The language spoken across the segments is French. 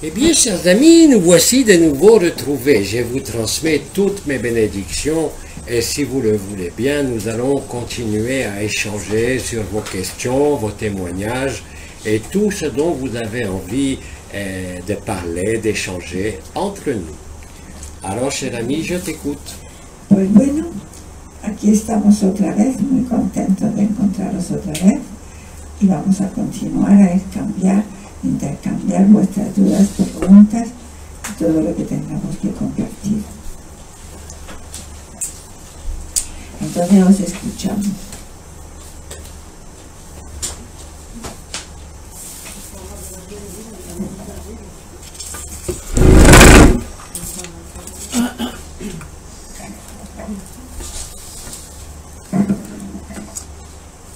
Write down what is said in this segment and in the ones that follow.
Eh bien, chers amis, nous voici de nouveau retrouvés. Je vous transmets toutes mes bénédictions et si vous le voulez bien, nous allons continuer à échanger sur vos questions, vos témoignages et tout ce dont vous avez envie de parler, d'échanger entre nous. Alors, cher ami, je t'écoute. Pues bueno, aquí estamos otra vez, muy contentos de encontraros otra vez y vamos a continuar a intercambiar vuestras dudas, preguntas y todo lo que tengamos que compartir. Entonces os escuchamos.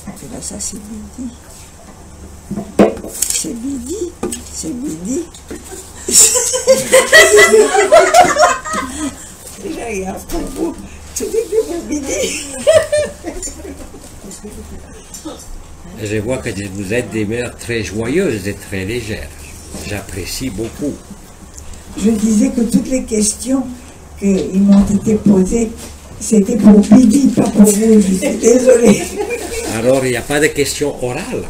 Pero ça c'est midi. C'est midi. C'est midi. Regarde pour vous. Tu dis que c'est midi. Je vois que vous êtes des mères très joyeuses et très légères. J'apprécie beaucoup. Je disais que toutes les questions qui m'ont été posées, c'était pour Bidi, pas pour vous. Je suis désolée. Alors, il n'y a pas de questions orales.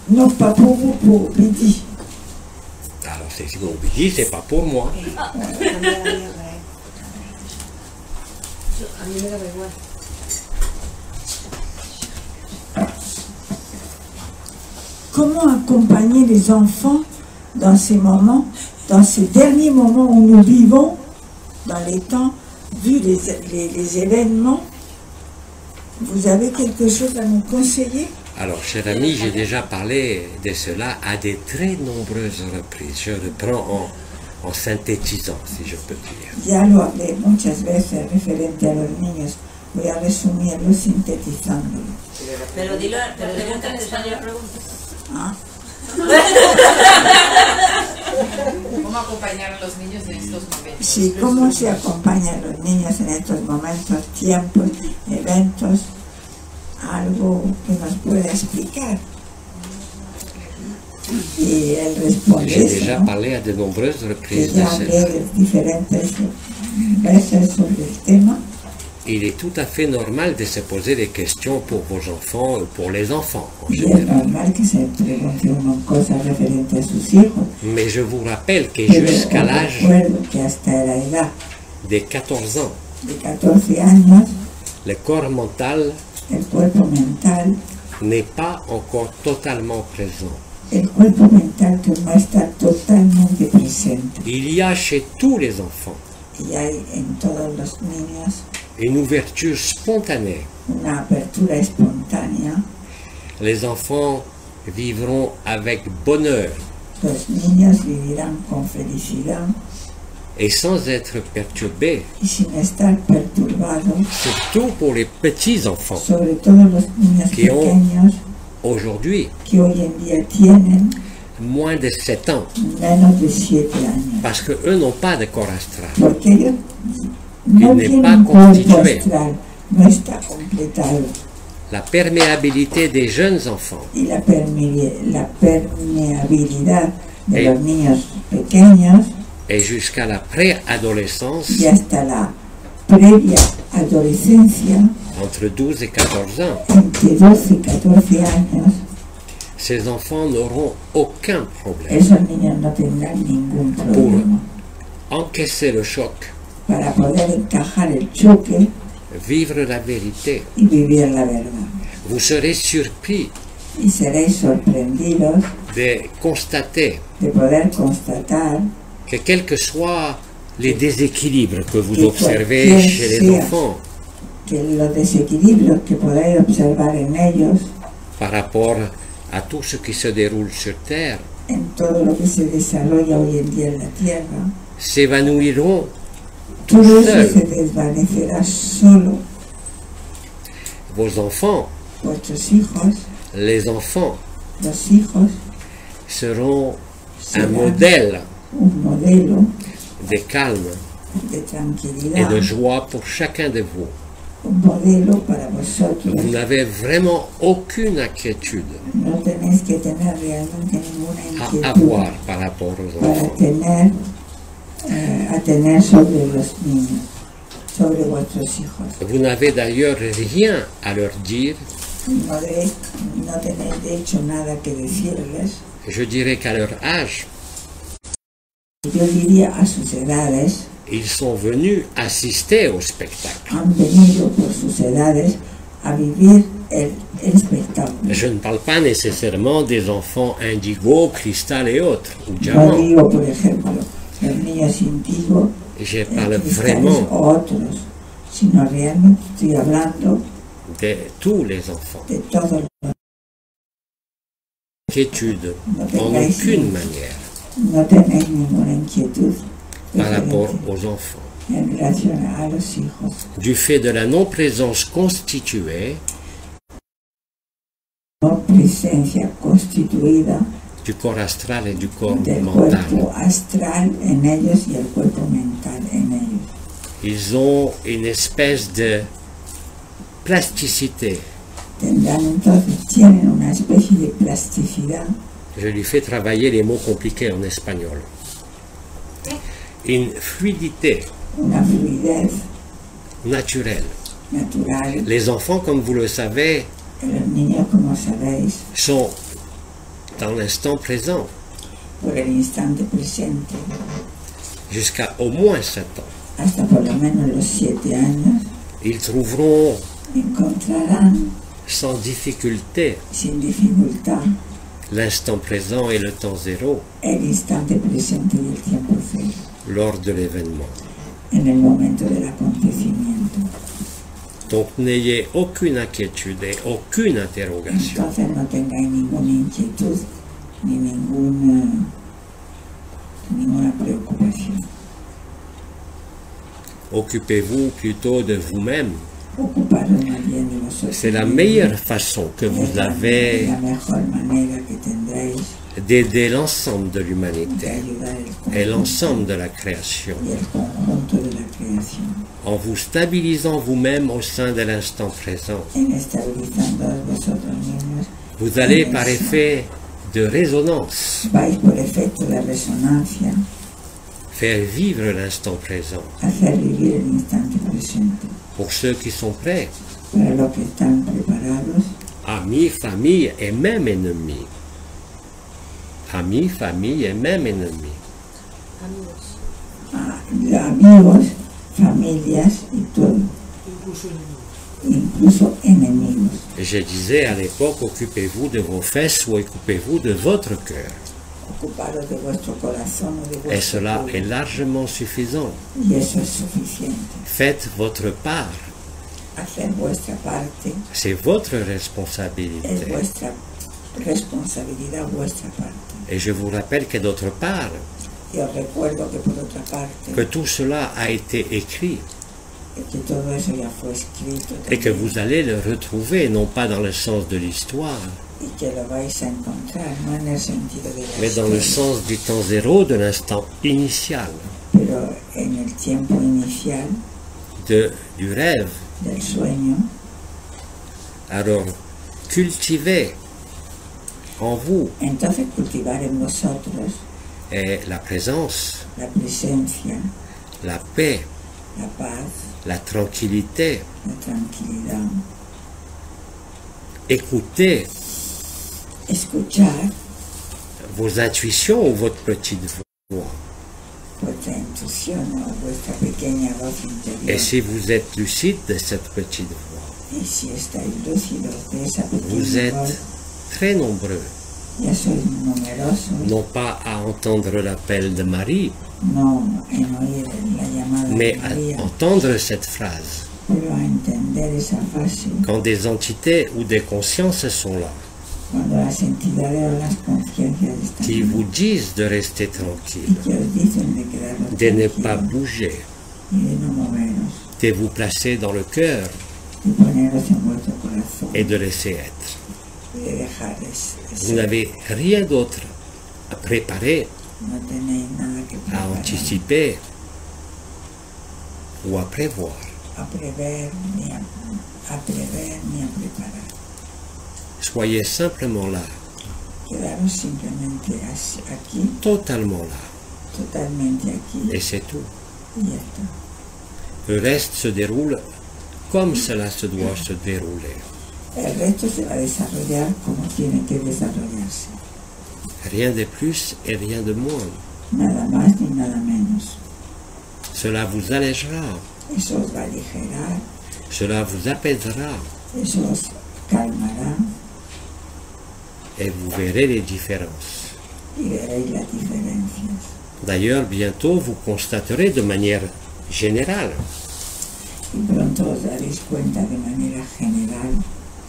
Non, pas pour vous, pour Bidi. Alors, c'est ce qu'on vous dit, c'est pas pour moi. Comment accompagner les enfants dans ces moments, dans ces derniers moments où nous vivons, dans les temps, vu les événements? Vous avez quelque chose à nous conseiller? Alors, cher ami, j'ai déjà parlé de cela à de très nombreuses reprises. Je reprends en synthétisant, si je peux dire. Ya lo hablé muchas veces referente a los niños. Voy a resumirlo sintetizando. Pero dilo, pero pregunta en español. ¿Ah? ¿Cómo acompañar a los niños en estos momentos? Sí, ¿cómo se acompaña a los niños en estos momentos, tiempos, eventos? Algo que nos pueda explicar. Y él responde J'ai eso, déjà ¿no? parlé à de nombreuses Que reprises de ya hablé cela. de diferentes veces sobre el tema. Il est tout à fait normal de se poser des questions pour vos enfants ou pour les enfants en Y es général. normal que se pregunte uno cosas referentes a sus hijos. Mais je vous rappelle que Pero jusqu'à os l'âge recuerdo que hasta la edad de 14 ans, de 14 años, le corps mental el cuerpo mental, n'est pas encore totalement présent. el cuerpo mental que no está totalmente presente. Il y a chez tous les enfants Y hay en todos los niños une ouverture spontanée. una apertura espontánea. Les enfants vivront avec bonheur Los niños vivirán con felicidad et sans être perturbés, y sin estar perturbados, surtout pour les petits-enfants sobre todo los niños Que on- pequeños aujourd'hui, que hoy en día tienen moins de 7 ans, menos de 7 años. parce qu'eux n'ont pas de corps astral. Porque ellos no n'est tienen pas un cuerpo constitué. astral, no está completado. La perméabilité des jeunes enfants Y la permeabilidad de Eh. los niños pequeños et jusqu'à la préadolescence, y hasta la previa adolescencia, entre 12 et 14 ans, entre 12 y 14 años, ces enfants n'auront aucun problème esos niños no tendrán ningún problema encaisser le choc, para poder encajar el choque vivre la vérité. y vivir la verdad. Vous serez surpris Y seréis sorprendidos de constater de poder constatar que quels que soient les déséquilibres que vous Que observez cualquier chez les sea enfants que los desequilibrios que podáis observar en ellos, par rapport à tout ce qui se déroule sur Terre, en todo lo que se desarrolla hoy en día en la Tierra, s'évanouiront todo eso Seul. se desvanecerá solo. vos enfants. Vuestros hijos, Les enfants los hijos, seront un serán modèle un modelo de calme de et tranquilidad de joie pour chacun de vous. un modelo para vosotros. Vous n'avez vraiment aucune inquiétude No tenéis que tener realmente ninguna à inquietud avoir par rapport aux para enfants. tener sobre los niños, sobre vuestros hijos. Vous n'avez d'ailleurs rien à leur dire. No tenéis de hecho nada que decirles. Je dirais qu'à leur âge, Yo diría a sus edades, ils sont venus assister au spectacle. han venido por sus edades a vivir el espectáculo. Je ne parle pas nécessairement des enfants indigo, cristal et autres, ou No diamant. digo, por ejemplo, los niños indigo, Je parle cristales vraiment o otros, sino realmente estoy hablando de tous les enfants. de todos los. Inquiétude, No en tengáis, aucune manière, no tenéis ninguna inquietud par rapport referente aux enfants. en relación a los hijos. Du fait de la non-présence constituée No presencia constituida du corps astral et du corps del mental. cuerpo astral en ellos y el cuerpo mental en ellos. Ils ont une espèce de plasticité. Tienen una especie de plasticidad. Je lui fais travailler les mots compliqués en espagnol. Une fluidité Una fluidez naturelle. natural. Les enfants, comme vous le savez, Los niños, como sabéis, sont dans l'instant présent por el instante presente, jusqu'à au moins 7 ans. hasta por lo menos los 7 años, Ils trouveront encontrarán sans difficulté sin dificultad l'instant présent et le temps zéro el instante presente y el tiempo cero lors de l'événement. en el momento del acontecimiento. Donc n'ayez aucune inquiétude et aucune interrogation. Entonces no tengáis ninguna inquietud ni ninguna preocupación. Occupez-vous plutôt de vous-même. Ocuparos más bien de vosotros. C'est la mismos. meilleure façon que Es vous la avez mejor manera que tendréis d'aider l'ensemble de de l'humanité ayudar et l'ensemble de la création y el conjunto de la creación, en vous stabilisant vous-même au sein de l'instant présent. en estabilizando vosotros mismos. Vous allez en par eso. effet de résonance Vais por efecto de resonancia faire vivre l'instant présent. hacer vivir el instante presente. Pour ceux qui sont prêts, Para los que están preparados, amis, famille et même ennemis. Amis, famille et même ennemis. amigos, familias y todo, incluso enemigos. Je disais à l'époque, occupez-vous de vos fesses ou occupez-vous de votre cœur. Ocuparos de vuestro corazón o de Et vuestro cela cuerpo. est largement suffisant. Y eso es suficiente. Faites votre part. Hacer vuestra parte C'est votre es responsabilité. vuestra responsabilidad, vuestra parte. Et je vous rappelle que d'autre part, Y os recuerdo que por otra parte, que tout cela a été écrit que todo eso ya fue escrito et que también, vous allez le retrouver, non pas dans le sens de l'histoire, y que lo vais a encontrar, no en el sentido de la mais dans le historia, sens du temps zéro, de l'instant initial, pero en el tiempo inicial du rêve. del sueño. Alors, cultivez en vous Entonces cultivar en vosotros la présence, la presencia, la paix, la paz, la tranquillité. la tranquilidad. Écoutez Escuchar vos intuitions ou votre petite voix. vuestra intuición o vuestra pequeña voz interior. Et si vous êtes lucide de cette petite voix, Y si estáis lúcidos de esa vous pequeña voz, êtes très nombreux, ya sois numerosos, non pas à entendre l'appel de Marie, no en oír la llamada mais de à María, entendre cette phrase. pero a entender esa fase Quand des entités ou des consciences sont là, cuando las entidades o las conciencias están qui ahí vous disent de rester y tranquille, que os dicen de quedaros de ne pas tranquilos bouger, y de no moveros, de vous placer dans le cœur de poneros en vuestro corazón et de laisser être. y de dejarles Vous ser. n'avez rien d'autre à préparer, No tenéis nada que à preparar, anticiper ou à prévoir. a prever ni a preparar. Soyez simplement là, Quedaros simplemente aquí, totalement là, totalmente aquí, et c'est tout. y ya está. Le reste se déroule comme cela se doit se dérouler. El resto se va a desarrollar como tiene que desarrollarse. Rien de plus et rien de moins. Nada más ni nada menos. Cela vous allégera, Eso os va a aligerar, cela vous apaisera, eso os calmará et vous verrez les différences. y veréis las diferencias. D'ailleurs, bientôt, vous constaterez de manière générale Y pronto os daréis cuenta de manera general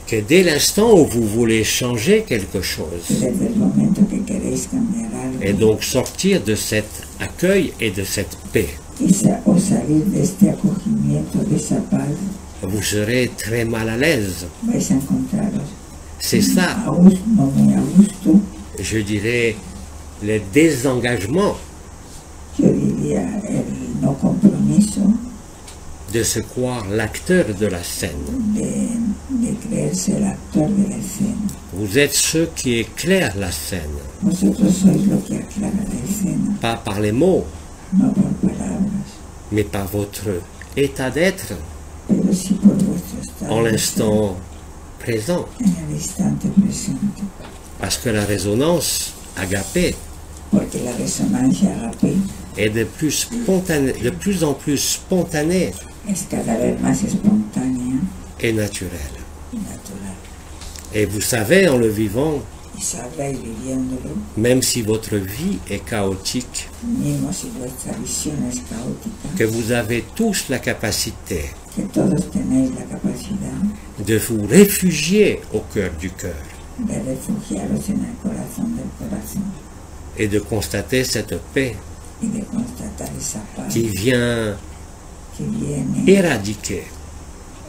que dès l'instant où vous voulez changer quelque que chose, desde el momento que queréis cambiar algo et donc sortir de cet accueil et de cette paix, y o salir de este acogimiento, de esa paz, vous serez très mal à l'aise. vais a encontraros C'est ça, a gusto, no muy a gusto, je dirais, le désengagement yo diría el no compromiso de se croire l'acteur de la scène. de creerse el actor de la escena. Vous êtes ceux qui éclairent la scène, Vosotros sois lo que aclara la escena, pas par les mots, no por palabras, mais par votre état d'être pero sí por vuestro estado en de l'instant présent. ser, en el instante presente. Parce que la résonance agapée Porque la resonancia agape est de plus en plus spontanée es cada vez más espontánea et naturelle. y natural. Et vous savez, en le vivant, Y sabréis viviéndolo, même si votre vie est chaotique, mismo si vuestra visión es caótica, que vous avez tous la capacité que todos tenéis la capacidad de vous réfugier au cœur du cœur de refugiaros en el corazón del corazón et de constater cette paix y de constatar esa paz qui vient que viene éradiquer,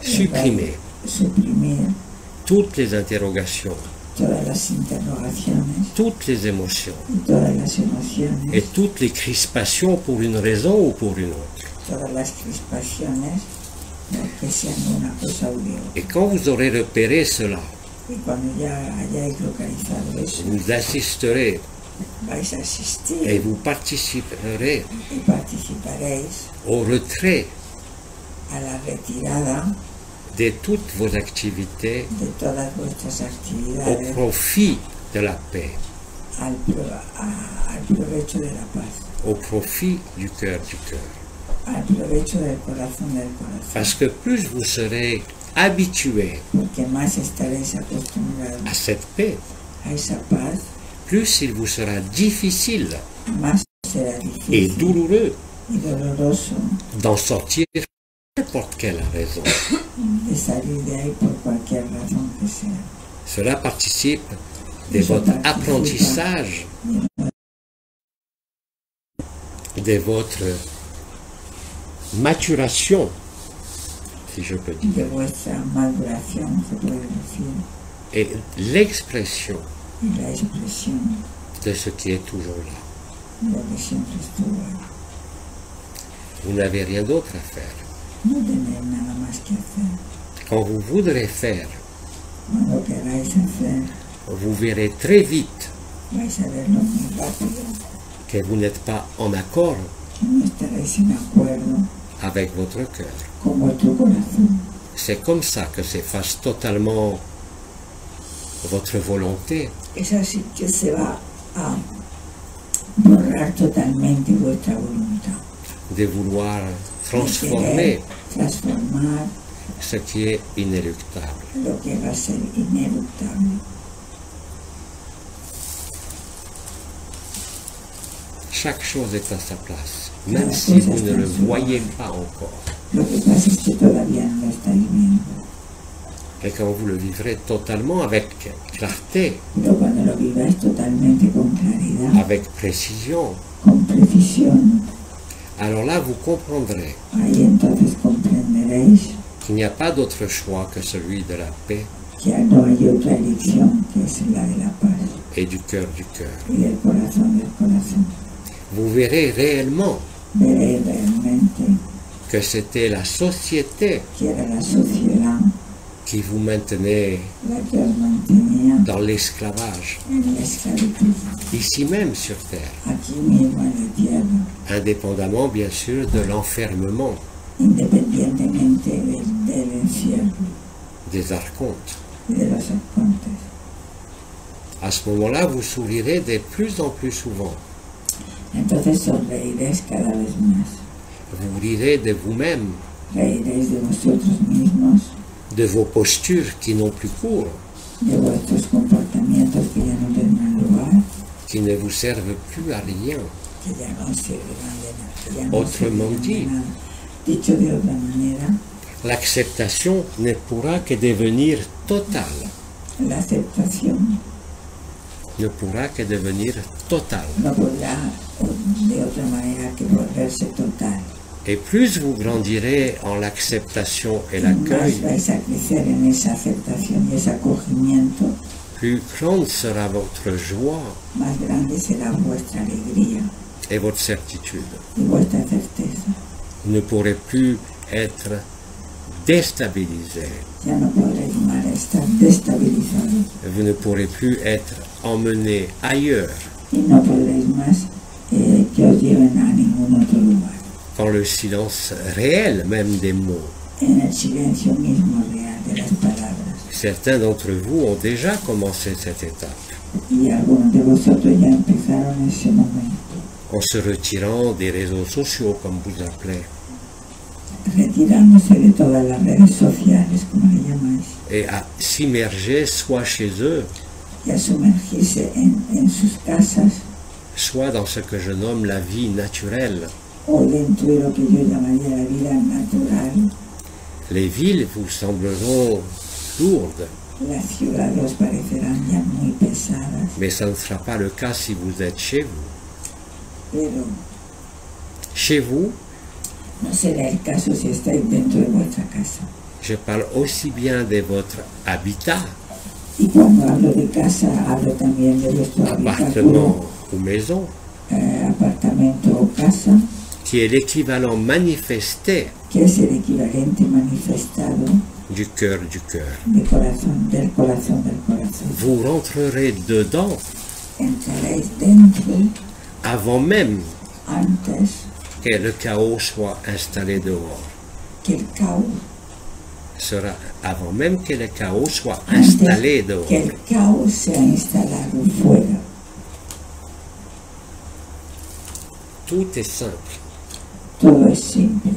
supprimer suprimir toutes les interrogations, todas las interrogaciones toutes les émotions y todas las emociones, et toutes les crispations pour une raison ou pour une autre. todas las crispaciones, que sean una cosa u de otra. Et quand vous aurez repéré cela, Y cuando ya hayáis localizado eso, vous assisterez vais a et asistir vous participerez y participaréis au retrait a la retirada de toutes vos activités de todas vuestras au actividades profit de la paix, al provecho de la paz, au profit du cœur, al provecho del corazón. Parce que plus vous serez habitué Porque más estaréis acostumbrados à cette paix, a esa paz, plus il vous sera difficile más será et difícil douloureux y doloroso d'en sortir pour n'importe quelle raison. de salir de ahí por cualquier razón que sea. Cela participe de votre apprentissage, de votre maturation, si je peux dire, De vuestra maduración, se puede decir, et l'expression y la expresión de ce qui est toujours là. de lo que siempre estuvo ahí. Vous n'avez rien d'autre à faire. No tenéis nada más que hacer. Quand vous voudrez faire, Cuando queráis hacer, vous verrez très vite vais a verlo muy rápido, que vous n'êtes pas en accord que no estaréis en acuerdo avec votre cœur. con vuestro corazón. C'est comme ça que s'efface totalement votre volonté Es así que se va a borrar totalmente vuestra voluntad. de vouloir De transformer querer transformar ce qui est inéluctable. lo que va a ser ineluctable. Chaque chose est à sa place, même si vous ne le voyez pas encore. Lo que pasa es que todavía no lo estáis viendo. Et quand vous le vivrez totalement avec clarté, Pero cuando lo viváis totalmente con claridad, avec précision, con precisión, alors là vous comprendrez ahí entonces comprenderéis qu'il n'y a pas d'autre choix que celui de la paix que no hay otra elección que es la de la paz et du cœur y del corazón del corazón. Vous verrez réellement Veréis realmente que c'était la société que era la sociedad qui vous maintenait la que os mantenía dans l'esclavage, en la esclavitud, ici même sur Terre, aquí mismo en la tierra, indépendamment bien sûr de l'enfermement independientemente del encierro des archontes. y de los arcontes. À ce moment-là, vous sourirez de plus en plus souvent. Entonces sonreiréis cada vez más, Vous rirez de vous-même, reiréis de vosotros mismos, de vos postures qui n'ont plus cours, de vuestros comportamientos que ya no tendrán lugar, qui ne vous servent plus à rien. que ya no servirán de nada, que ya no Autrement servirán dit. de nada. Dicho de otra manera, L'acceptation ne pourra que devenir totale, la aceptación ne pourra que devenir totale. no podrá de otra manera que volverse total. Et plus vous grandirez en l'acceptation et Más l'accueil, vais a crecer en esa aceptación y ese acogimiento, plus grande sera votre joie más grande será vuestra alegría et votre certitude. y vuestra certeza. Vous ne pourrez plus être déstabilisé. Ya no podréis más estar destabilizados Vous ne pourrez plus être emmené ailleurs, y no podréis más que os lleven a ningún otro lugar. dans le silence réel même des mots. En el silencio mismo real de las palabras. Certains d'entre vous ont déjà commencé cette étape, Y algunos de vosotros ya empezaron ese momento, en se retirant des réseaux sociaux, comme vous appelez, retirándose de todas las redes sociales, como le llamáis, et à s'immerger soit chez eux, y a sumergirse en sus casas soit dans ce que je nomme la vie naturelle. o dentro de lo que yo llamaría la vida natural. Les villes vous sembleront lourdes, Las ciudades os parecerán ya muy pesadas, mais ça ne sera pas le cas si vous êtes chez vous. pero Chez vous, no será el caso si estáis dentro de vuestra casa. je parle aussi bien de votre habitat, Y cuando hablo de casa, hablo también de vuestro appartement ou maison, apartamento o casa, qui est l'équivalent manifesté que es el equivalente manifestado du cœur du cœur. del corazón del corazón. Vous rentrerez dedans Entraréis dentro avant même antes que le chaos soit installé dehors. que el caos, Sera avant même que le chaos soit antes installé dehors. que el caos sea instalado fuera. Tout est simple. Todo es simple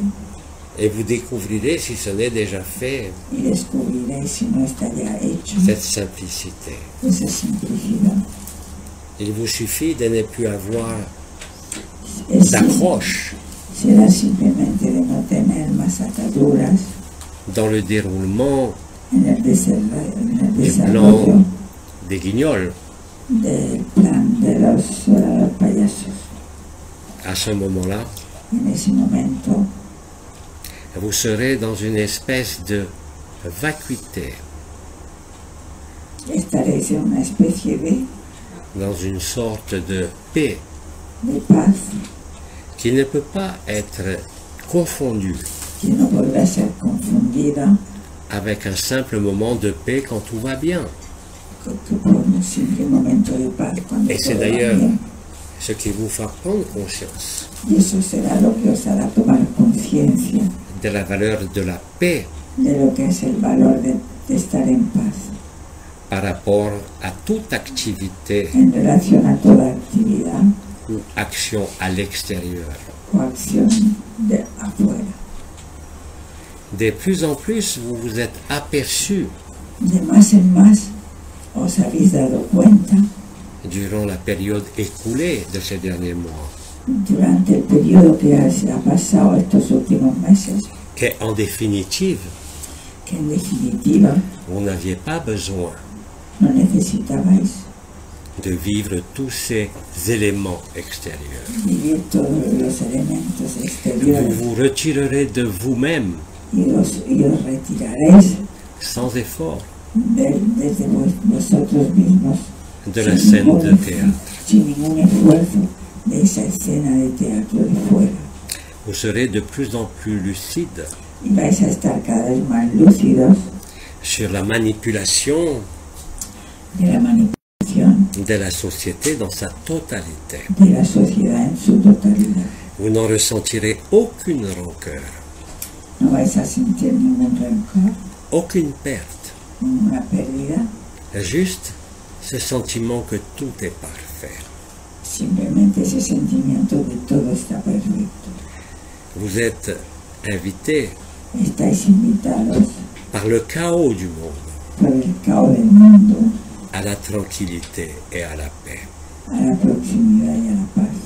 Et vous découvrirez, si ce n'est déjà fait, y descubriréis si no está ya hecho cette simplicité. esa simplicidad. Il vous suffit de ne plus avoir Es d'accroche será simplemente de no tener más ataduras dans le déroulement en el du desarrollo plan des guignols. del plan de los payasos. À ce moment-là, En ese momento vous serez dans une espèce de vacuité, estaréis en una especie dans une sorte de paix de paz qui ne peut pas être confondue que no podrá ser confundida avec un simple moment de paix quand tout va bien. por un simple momento de paz cuando Et c'est todo va d'ailleurs bien. ce qui vous fera prendre conscience Y eso será lo que os hará tomar conciencia de la valeur de la paix de lo que es el valor de estar en paz par rapport à toute activité en relación a toda actividad ou action à l'extérieur. o acción de afuera. De plus en plus, vous vous êtes aperçu De más en más os habéis dado cuenta durant la période écoulée de ces derniers mois durante el periodo que ha pasado estos últimos meses qu'en définitive, que en definitiva vous n'aviez pas besoin no necesitabais de vivre tous ces éléments extérieurs. vivir todos los elementos Vous exteriores vous retirerez de vous-même y os retiraréis sans effort desde vosotros mismos de la scène de théâtre. sin ningún esfuerzo de esa escena de teatro de fuera. Vous serez de plus en plus lucide y vais a estar cada vez más lúcidos sur la manipulation de la manipulación de la société dans sa totalité. de la sociedad en su totalidad. Vous n'en ressentirez aucune rancœur, No vais a sentir ningún rencor, aucune perte, ninguna pérdida, juste ce sentiment que tout est parfait. simplemente ese sentimiento de todo está perfecto. Vous êtes invité Estáis invitados par le chaos du monde por el caos del mundo à la tranquillité et à la paix. a la proximidad y a la paz.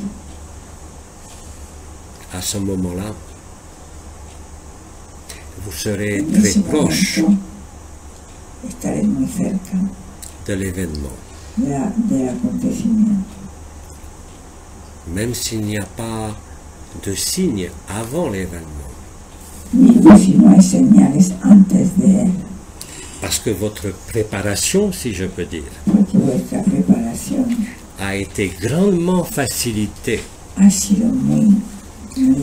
À ce moment-là, vous serez En très ese proche momento estaréis muy cerca de l'événement, del acontecimiento. même s'il n'y a pas de signe avant l'événement, Mismo si no hay señales antes de él, parce que votre préparation, si je peux dire, porque vuestra preparación a été grandement facilitée ha sido muy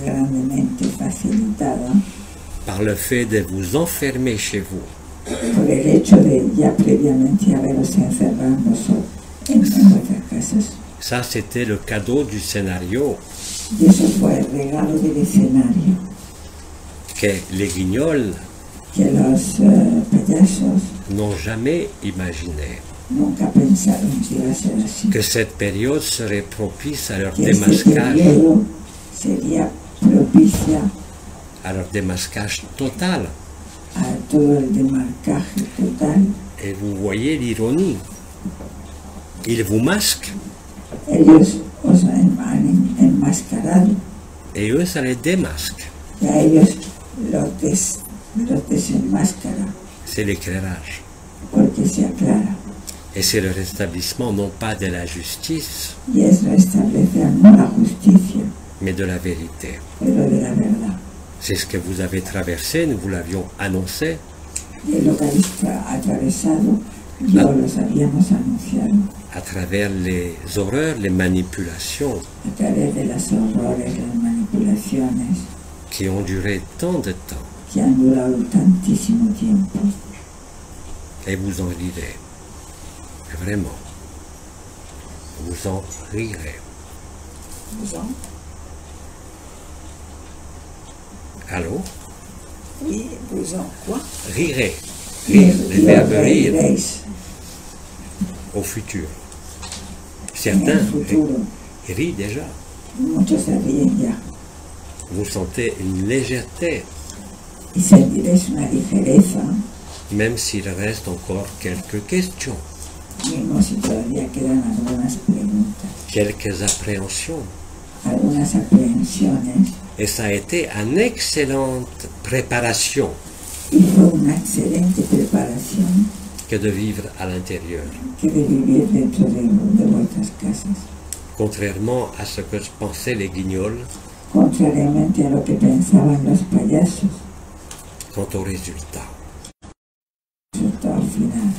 grandemente facilitada par le fait de vous enfermer chez vous por el hecho de ya previamente haberos encerrado en vuestras casas. Ça, c'était le cadeau du scénario Y eso fue el regalo del escenario que les guignols que los payasos n'ont jamais imaginé. nunca pensaron que iba a ser así. Que cette période serait propice à leur Que este démasquage, periodo sería propicia total. a todo el demarcaje total. Et vous voyez l'ironie. Ils vous masquent Ellos os han enmascarado et eux, ça les démasque. y a ellos los desenmascara C'est l'éclairage. porque se aclara Et c'est le rétablissement non pas de la justice, y es restablecer no la justicia, mais de la vérité. pero de la verdad. C'est ce que vous avez traversé, nous vous l'avions annoncé. Y lo que habéis atravesado, yo los habíamos anunciado À travers les horreurs, les manipulations a través de las horrores, las manipulaciones qui ont duré tant de temps. que han durado tantísimo tiempo. Et vous en rirez. Vraiment. Vous en rirez. Allô? Oui, vous en quoi? Rirez. Rire, le verbe rire Reiréis au futur. en Certains el futuro. rient déjà. Muchos se ríen ya Vous sentez une légèreté, y sentiréis una ligereza, même s'il reste encore quelques questions, mismo si todavía quedan algunas preguntas, quelques appréhensions. algunas aprehensiones. Et ça a été une excellente préparation Y fue una excelente preparación que de vivre à l'intérieur. que de vivir dentro de vuestras casas. Contrairement à ce que pensaient les guignols Contrariamente a lo que pensaban los payasos, quant au résultat. resultado final.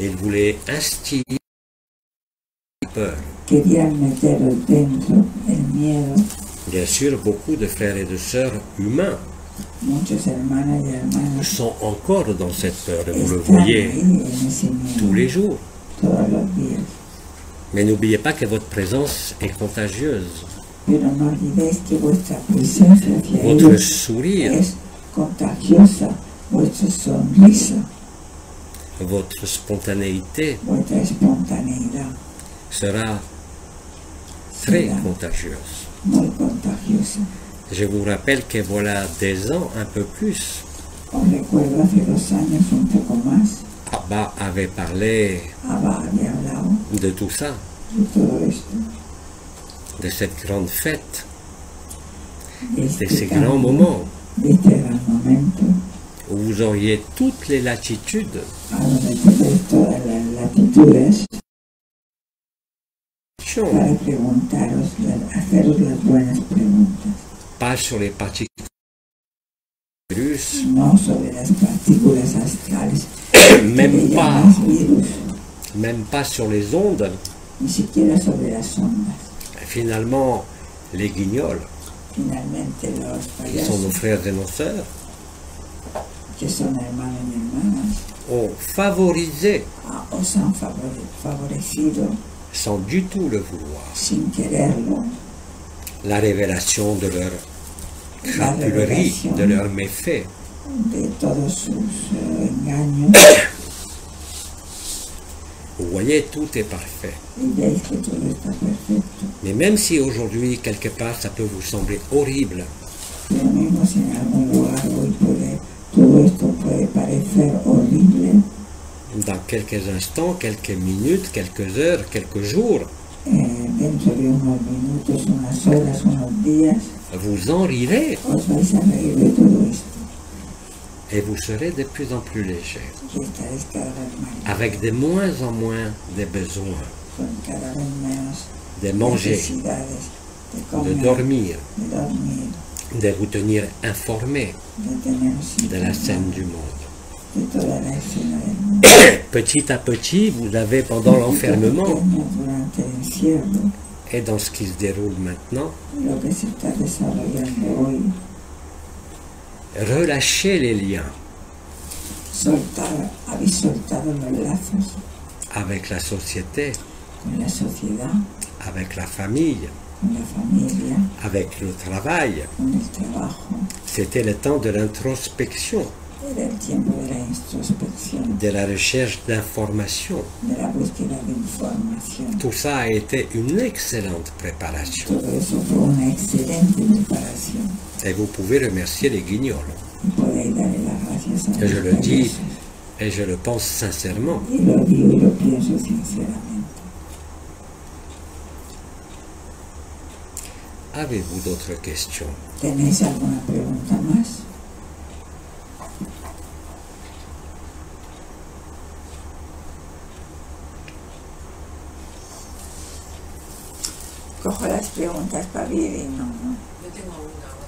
Ils voulaient instiller la peur. Querían meteros dentro el miedo. Bien sûr, beaucoup de frères et de sœurs humains Muchos hermanos y hermanas sont encore dans cette peur, et vous le están ahí voyez en ese tous les miedo jours. todos los días. Mais n'oubliez pas que votre présence est contagieuse. Pero no olvidéis que vuestra presencia hacia Votre ellos sourire, es contagiosa, vuestra sonrisa, votre spontanéité vuestra espontaneidad sera très será contagieuse. muy contagiosa. Je vous rappelle que voilà des ans, un peu plus, Os recuerdo hace 2 años, un poco más, Abba avait parlé Abba había hablado de tout ça, de todo esto, de cette grande fête, de de este, ces gran- grands moments de este gran momento, où vous auriez toutes les latitudes a donde tenéis todas las latitudes para preguntaros, haceros las buenas preguntas, pas sur les particules du virus, no sobre las partículas astrales, même que pas, llamas virus, même pas sur les ondes. ni siquiera sobre las ondas. Finalement, les guignols Finalmente los qui sont nos payasos, frères et nos sœurs, que son hermanos y hermanas, ont favorisé, os han favorecido sans du tout le vouloir, sin quererlo la révélation de leur la crapulerie, revelación de leurs méfaits. de todos sus engaños. Vous voyez, tout est parfait. Y veis que todo está perfecto. Mais même si aujourd'hui, quelque part, ça peut vous sembler horrible, Pero mismo si en algún lugar hoy todo esto puede parecer horrible, dans quelques instants, quelques minutes, quelques heures, quelques jours, dentro de unos minutos, unas horas, unos días, vous en rirez os vais a reír de todo esto et vous serez de plus en plus léger, y estaréis cada vez más avec de moins en moins de besoins con cada vez menos de manger, necesidades de de comer, dormir, de dormir, de vous tenir informé de teneros de la scène du monde. de toda la escena del mundo. Petit à petit, vous avez pendant l'enfermement Pequeño durante el encierro, et dans ce qui se déroule maintenant, lo que se está desarrollando hoy, relâché les liens habéis soltado los lazos avec la société, con la sociedad, avec la famille, con la familia, avec le travail. con el trabajo. C'était le temps de l'introspection, Era el tiempo de la introspección, de la recherche d'informations. de la búsqueda de información. Tout ça a été une excellente préparation. Todo eso fue una excelente preparación. Et vous pouvez remercier les guignols. Y podéis darle las gracias a Et je los le dis, payasos. et je le pense sincèrement. Y lo digo y lo pienso sinceramente. Avez-vous d'autres questions? ¿Tenéis alguna pregunta más? Cojo las preguntas para ver y no. Yo tengo una ahora.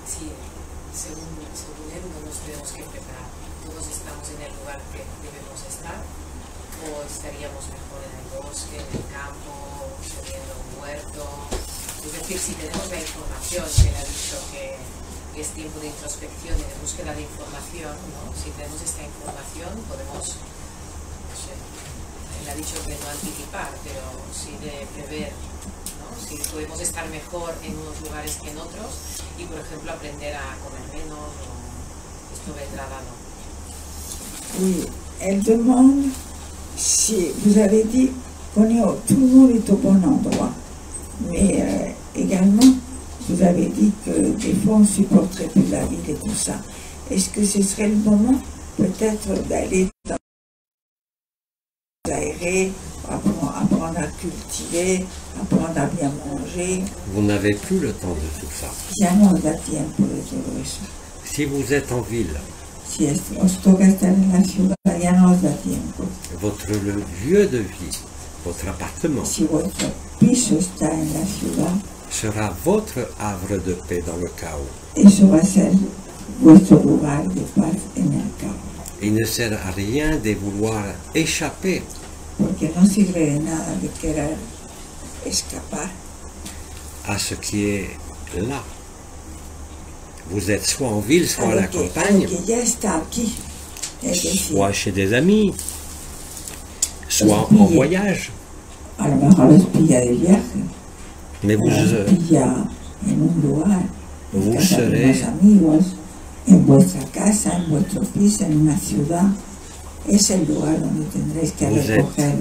Sí, según él no nos tenemos que preparar. Todos estamos en el lugar que debemos estar, o estaríamos mejor en el bosque, en el campo, subiendo un huerto. Es decir, si tenemos la información, que él ha dicho que es tiempo de introspección y de búsqueda de información, ¿no? Si tenemos esta información podemos, no sé, él ha dicho que no anticipar, pero sí de prever, ¿no? Si podemos estar mejor en unos lugares que en otros y, por ejemplo, aprender a comer menos, o esto vendrá dado. Oui, elle demande si vous avez dit qu'on est tout le monde est au bon endroit, mais également vous avez dit que des fois on ne supporterait plus la ville et tout ça. Est-ce que ce serait le moment peut-être d'aller dans aérer, apprendre à cultiver, apprendre à bien manger? Vous n'avez plus le temps de tout ça. Ya no os da tiempo de todo eso. Si vous êtes en ville, Si os toca estar en la ciudad, ya no os da tiempo. votre lieu de vie, votre appartement, Si vuestro piso está en la ciudad, sera votre havre de paix dans le chaos. eso va a ser vuestro lugar de paz en el caos. Il ne sert à rien de vouloir échapper Porque no sirve de nada de querer escapar à ce qui est là. Vous êtes soit en ville, soit à a la lo que campagne, ya está aquí. Es decir, soit chez des amis, soit en voyage. a lo mejor os pilla de viaje, Mais o vous, os pilla en un lugar, en vous casa de serez- unos amigos, en vuestra casa, en vuestro piso, en una ciudad. Es el lugar donde tendréis que Vous êtes- recoger.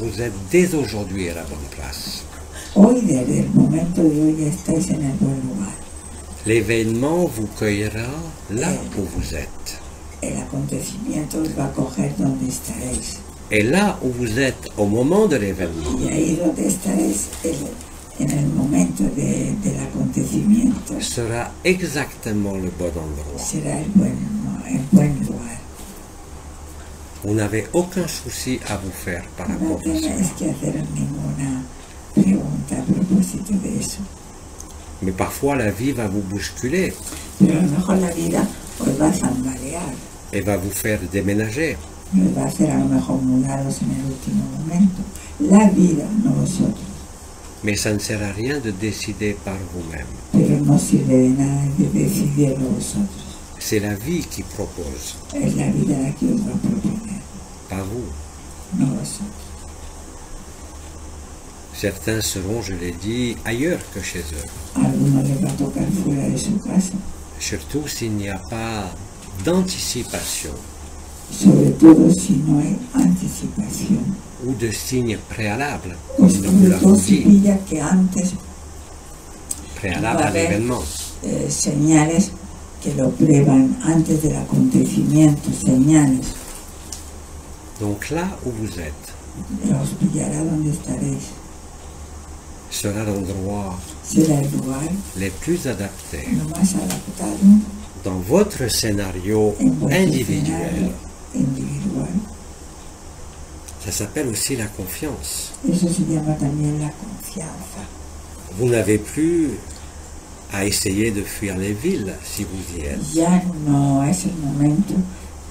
vous êtes dès aujourd'hui à la bonne place. Hoy, desde el momento de hoy, ya estáis en el buen lugar. L'événement vous cueillera là où vous êtes. El acontecimiento os va a coger donde estaréis. Et là où vous êtes au moment de l'événement, Y ahí donde estaréis en el momento del acontecimiento sera exactement le bon endroit. será el buen lugar. Vous n'avez aucun souci à vous faire par No rapport à tenéis cela. que hacer ninguna pregunta a propósito de eso. Mais parfois la vie va vous bousculer Pero a lo mejor la vida os va a zambalear, et va vous faire déménager. os va a hacer a lo mejor mudaros en el último momento. La vida, no vosotros. Mais ça ne sert à rien de décider par vous-même. pero no sirve de nada de decidirlo vosotros. C'est la vie qui propose, Es la vida la que os va a proponer, pas vous. no vosotros. Certains seront, je l'ai dit, ailleurs que chez eux. A algunos les va a tocar fuera de su casa, Surtout s'il n'y a pas d'anticipation sobre todo si no hay anticipación, ou de signes préalables, o comme nous sobre l'avons todo si dit, pilla que antes préalables va a à haber l'événement. señales que lo prueban antes del acontecimiento, señales. Donc là où vous êtes Os pillará donde estaréis. sera l'endroit Será el lugar les plus adaptés lo más adaptado dans votre scénario en vuestro individuel. escenario individual. Ça s'appelle aussi la confiance. Eso se llama también la confianza. Vous n'avez plus à essayer de fuir les villes si vous y êtes. Ya no es el momento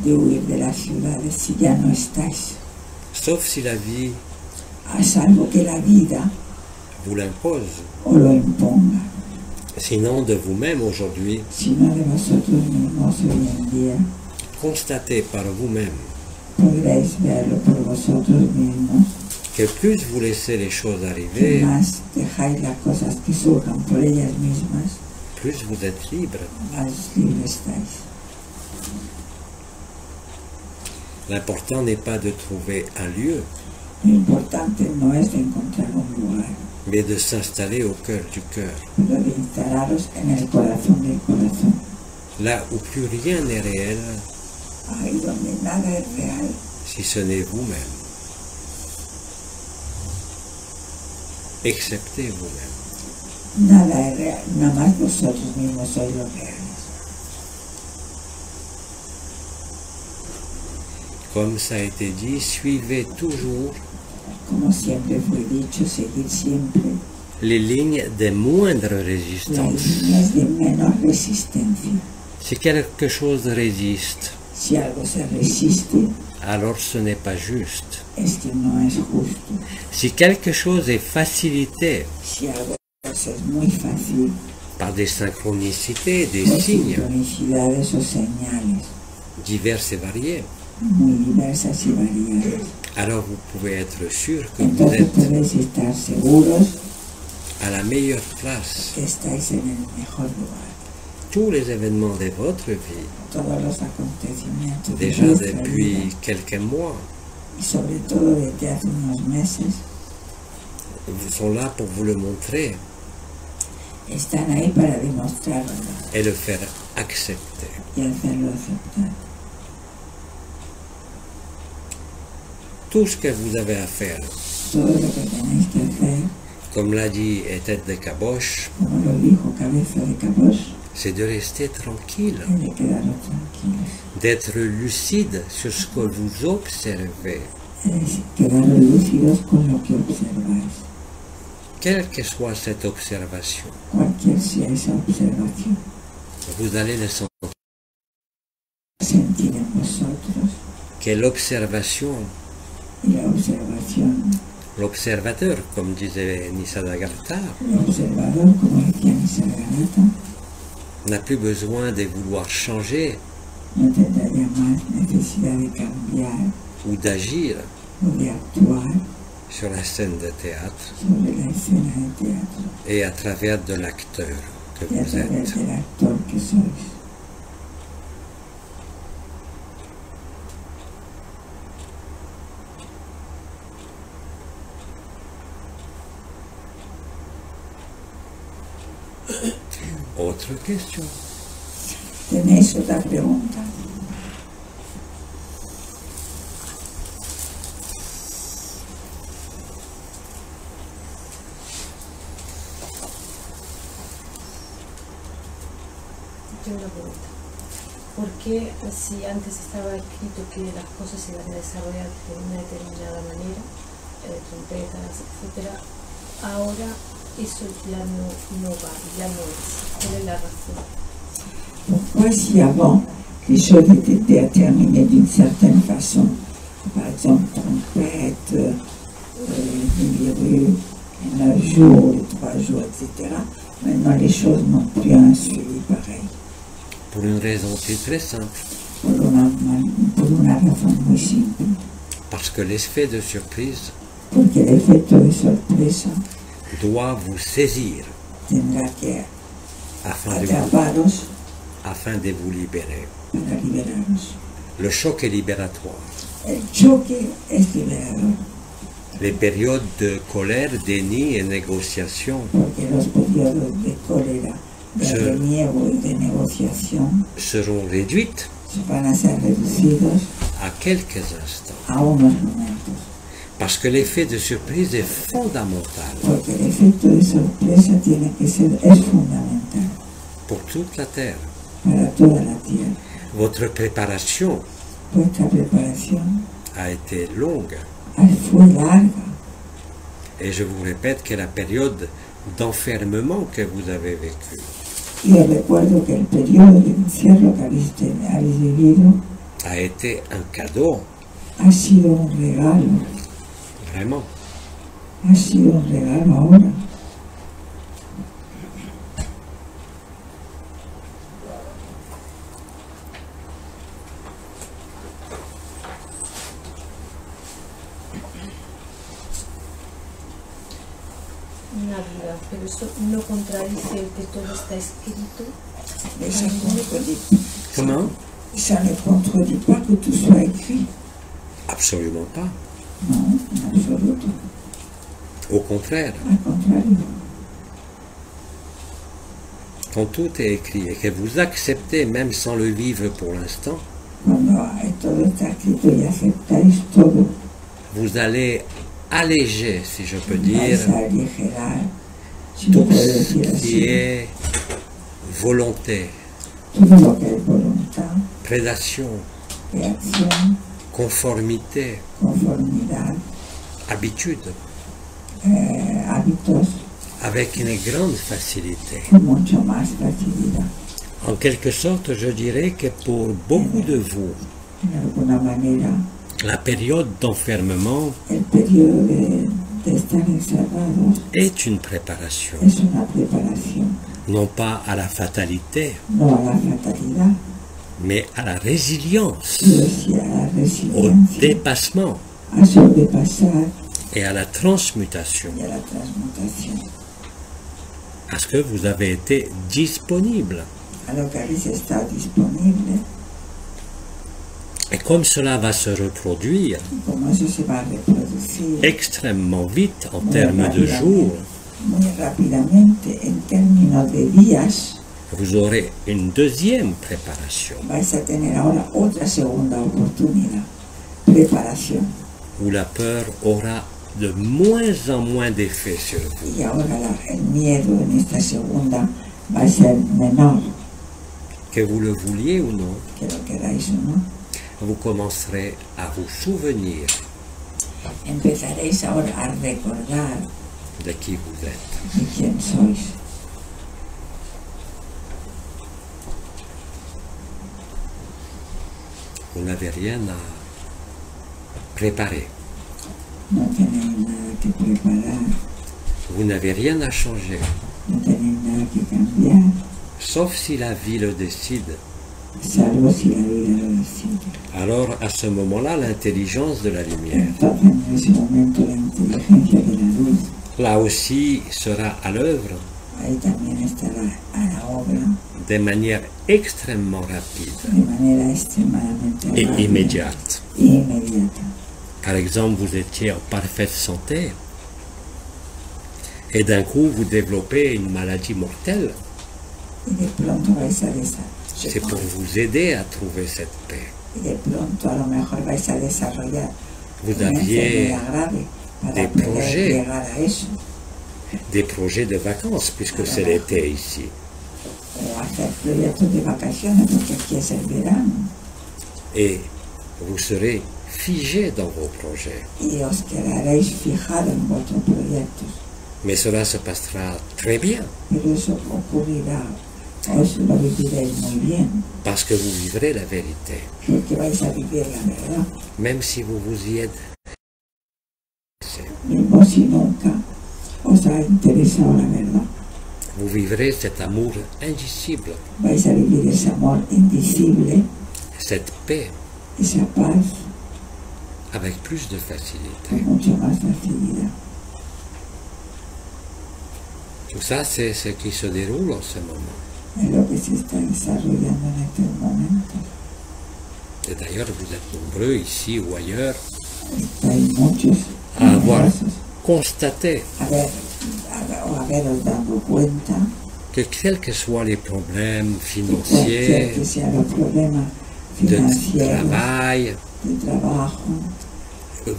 de huir de las ciudades si ya no estáis. Sauf si la vie A salvo que la vida vous l'impose. os lo imponga. Sinon, de vous-même aujourd'hui, Sino de vosotros mismos hoy en día constatez par vous-même podréis verlo por vosotros mismos. que plus vous laissez les choses Que arriver, más dejáis las cosas que surjan por ellas mismas, plus vous êtes libre. más libres estáis. L'important n'est pas de trouver un lieu, Lo importante no es de encontrar un lugar, mais de s'installer au cœur du cœur, pero de instalaros en el corazón del corazón, là où plus rien n'est réel ahí donde nada es real, si ce n'est vous-même, excepté vous-même. nada es real, nada más vosotros mismos sois los reales. Comme ça a été dit, suivez toujours Como siempre fue dicho, seguir siempre les lignes des moindres las résistances. líneas de menos resistencia. Si quelque chose résiste, Si algo se resiste, alors ce n'est pas juste. es que no es justo. Si quelque chose est facilité Si algo es muy fácil, par des synchronicités, des por signes sincronicidades o señales divers et variés, muy diversas y variadas, alors vous pouvez être sûr que vous entonces êtes podéis estar seguros à la meilleure place. que estáis en el mejor lugar. Tous les événements de votre vie, Todos los acontecimientos de déjà vuestra depuis vida, quelques mois, y sobre todo desde hace unos meses, sont là pour vous le montrer están ahí para demostrarlo et le faire accepter. y hacerlo aceptar. Tout ce que vous avez à faire, Todo lo que tenéis que hacer, comme l'a dit Tête de Caboche, como lo dijo Cabeza de Caboche, c'est de rester tranquille, es de quedaros tranquilos, d'être lucide sur ce que vous observez, es quedaros lúcidos con lo que observáis, quelle que soit cette observation. cualquier sea esa observación. Vous allez le sentir Sentir en vosotros que l'observation, y la observación, l'observateur, comme disait Nisargadatta, el observador, como decía Nisargadatta, n'a plus besoin de vouloir changer no tendrá ya más necesidad de cambiar ou d'agir o de actuar sur la scène de théâtre sobre la escena de teatro et à travers de l'acteur que y a vous travers êtes. del actor que sois. Autre question. ¿Tenéis otra pregunta? Tengo una pregunta. ¿Por qué si antes estaba escrito que las cosas se iban a desarrollar de una determinada manera, trompetas, etcétera, ahora eso ya no va, ya no es? ¿Cuál es la razón? Pourquoi si avant les choses étaient déterminées d'une certaine façon, par exemple trompette, numéro, en 9 jours, les 3 jours, etc. Maintenant, les choses n'ont plus un suivi pareil. Pour une raison qui est très simple. Por una razón muy simple. Parce que l'effet de surprise Porque el efecto de sorpresa doit vous saisir tendrá que afin atraparos de vous libérer. para liberaros. Le choc est libératoire. El choque es liberador, Les périodes de colère, déni et négociation porque los periodos de cólera, de Sí. reniego y de negociación seront réduites van a ser reducidos à quelques instants. a unos momentos, Parce que l'effet de surprise est fondamental porque el efecto de sorpresa es fundamental pour toute la Terre. para toda la Tierra. Votre préparation Vuestra preparación a été longue. fue larga, Et je vous répète que la période d'enfermement que vous avez vécue y os recuerdo que el periodo de encierro que habéis vivido a été un cadeau, ha sido un regalo, vraiment. ha sido un regalo ahora. Una duda, pero eso no contradice el que todo está escrito. Mais ça ne contredit, Comment? ça ne contredit pas que tout soit écrit. Absolument pas. Non, en absoluto. Au contraire, Al contrario, quand tout est écrit et que vous acceptez, même sans le vivre pour l'instant, cuando todo está escrito y aceptáis todo, vous allez alléger, si je peux dire, vais a aligerar, si lo tout puedo ce decir qui así, est volonté, todo lo que es voluntad, prédation, reacción, conformité, conformidad, habitude, hábitos, avec une grande facilité. con mucho más facilidad. En quelque sorte, je dirais que pour beaucoup de vous, En alguna manera, la période d'enfermement el periodo de estar encerrados est une préparation, es una preparación, non pas à la fatalité, no a la fatalidad, mais à la résilience, pero sí a la au resiliencia, dépassement a sobrepasar et à la transmutation, y a la transmutación, parce que vous avez été disponible. a lo que habéis estado disponible, Et comme cela va se reproduire y como eso se va a reproducir extrêmement vite en muy termes de jours, muy rápidamente en términos de días, vous aurez une deuxième préparation vais a tener ahora otra segunda oportunidad, preparación. où la peur aura de moins en moins d'effet sur vous. Y ahora el miedo en esta segunda va a ser menor, Que vous le vouliez ou non, que lo queráis o no. vous commencerez à vous souvenir Empezaréis ahora a recordar de qui vous êtes. de quién sois. Vous n'avez rien à préparer. No tenéis nada que preparar, Vous n'avez rien à changer, no tenéis nada que cambiar, sauf si la vie le décide. salvo si la vida lo decide. Alors, à ce moment-là, l'intelligence de la lumière, Entonces, en ese momento, la inteligencia de la luz, là aussi, sera à l'œuvre ahí también estará a la obra de manière extrêmement rapide de manera extremadamente et rápida immédiate. y inmediata. Par exemple, vous étiez en parfaite santé et d'un coup, vous développez une maladie mortelle. Y de pronto vais a C'est pour vous aider à trouver cette paix. y de pronto a lo mejor vais a desarrollar Vous una aviez enfermedad grave para des poder projets. llegar a eso, des projets de vacances, puisque c'est l'été ici. o hacer proyectos de vacaciones, porque aquí es el verano, Et vous serez figé dans vos projets. y os quedaréis fijados en vuestros proyectos, Mais cela se passera très bien, pero eso ocurrirá, os lo viviréis muy bien, parce que vous vivrez la vérité, porque vais a vivir la verdad, même si vous vous y êtes. mismo si nunca os os ha interesado la verdad. Vous vivrez cet amour indicible, Vais a vivir ese amor indicible, cette paix esa paz, avec plus de facilité. con mucha más facilidad. Tout ça, c'est ce qui se déroule en ce moment. Es lo que se está desarrollando en estos momentos. Et d'ailleurs, vous êtes nombreux ici ou ailleurs Hay muchos à avoir numerosos constaté haberos dado cuenta que quels que soient les problèmes cualquier financiers, que sean los problemas de financieros, travail, de trabajo,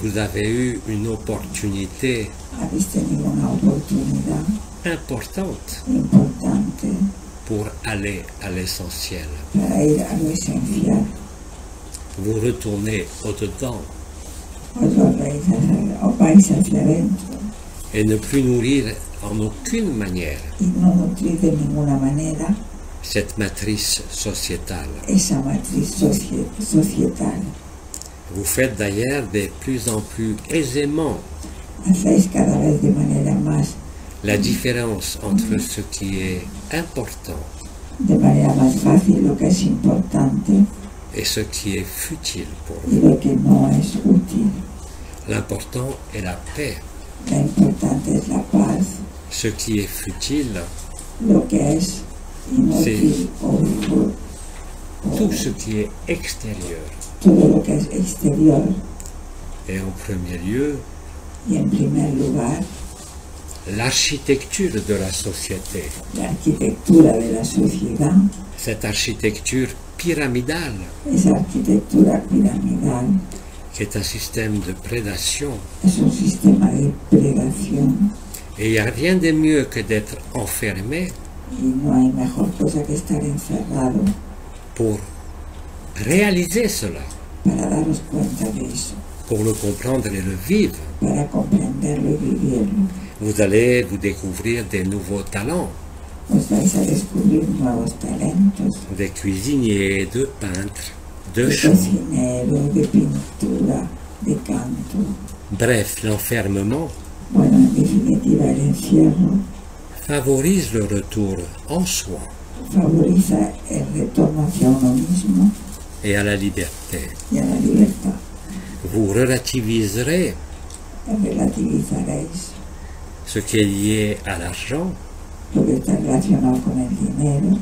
vous avez eu une opportunité habéis tenido una oportunidad importante importante pour aller à l'essentiel. para ir a lo esencial. Vous retournez au-dedans Os vais hacia adentro et ne plus nourrir en aucune manière y no nutrir de ninguna manera cette matrice sociétale. esa matriz societal. Vous faites d'ailleurs de plus en plus aisément Hacéis cada vez de manera más, la différence entre ce qui est important de manera más fácil lo que es importante et ce qui est futile pour y vous. lo que no es útil. L'important est la paix. Lo importante es la paz, Ce qui est futile, lo que es inútil tout ce qui est extérieur. todo lo que es exterior. Et en premier lieu, Y en primer lugar, l'architecture de la société. la arquitectura de la sociedad, Cette architecture pyramidale, esa arquitectura piramidal, qui est un système de prédation. es un sistema de predación Et il n'y a rien de mieux que d'être enfermé y no hay mejor cosa que estar encerrado pour réaliser cela, para daros cuenta de eso, pour le comprendre et le vivre. para comprenderlo y vivirlo. Vous allez vous découvrir des nouveaux talents, Os vais a descubrir nuevos talentos des cuisiniers, de peintres, de de chants. cocinero, de pintura, de canto. Bref, l'enfermement Bueno, en definitiva, el encierro favorise le retour en soi favoriza el retorno hacia uno mismo et à la liberté. y a la libertad. Vous relativiserez Relativizaréis ce qui est lié à l'argent, lo que está relacionado con el dinero,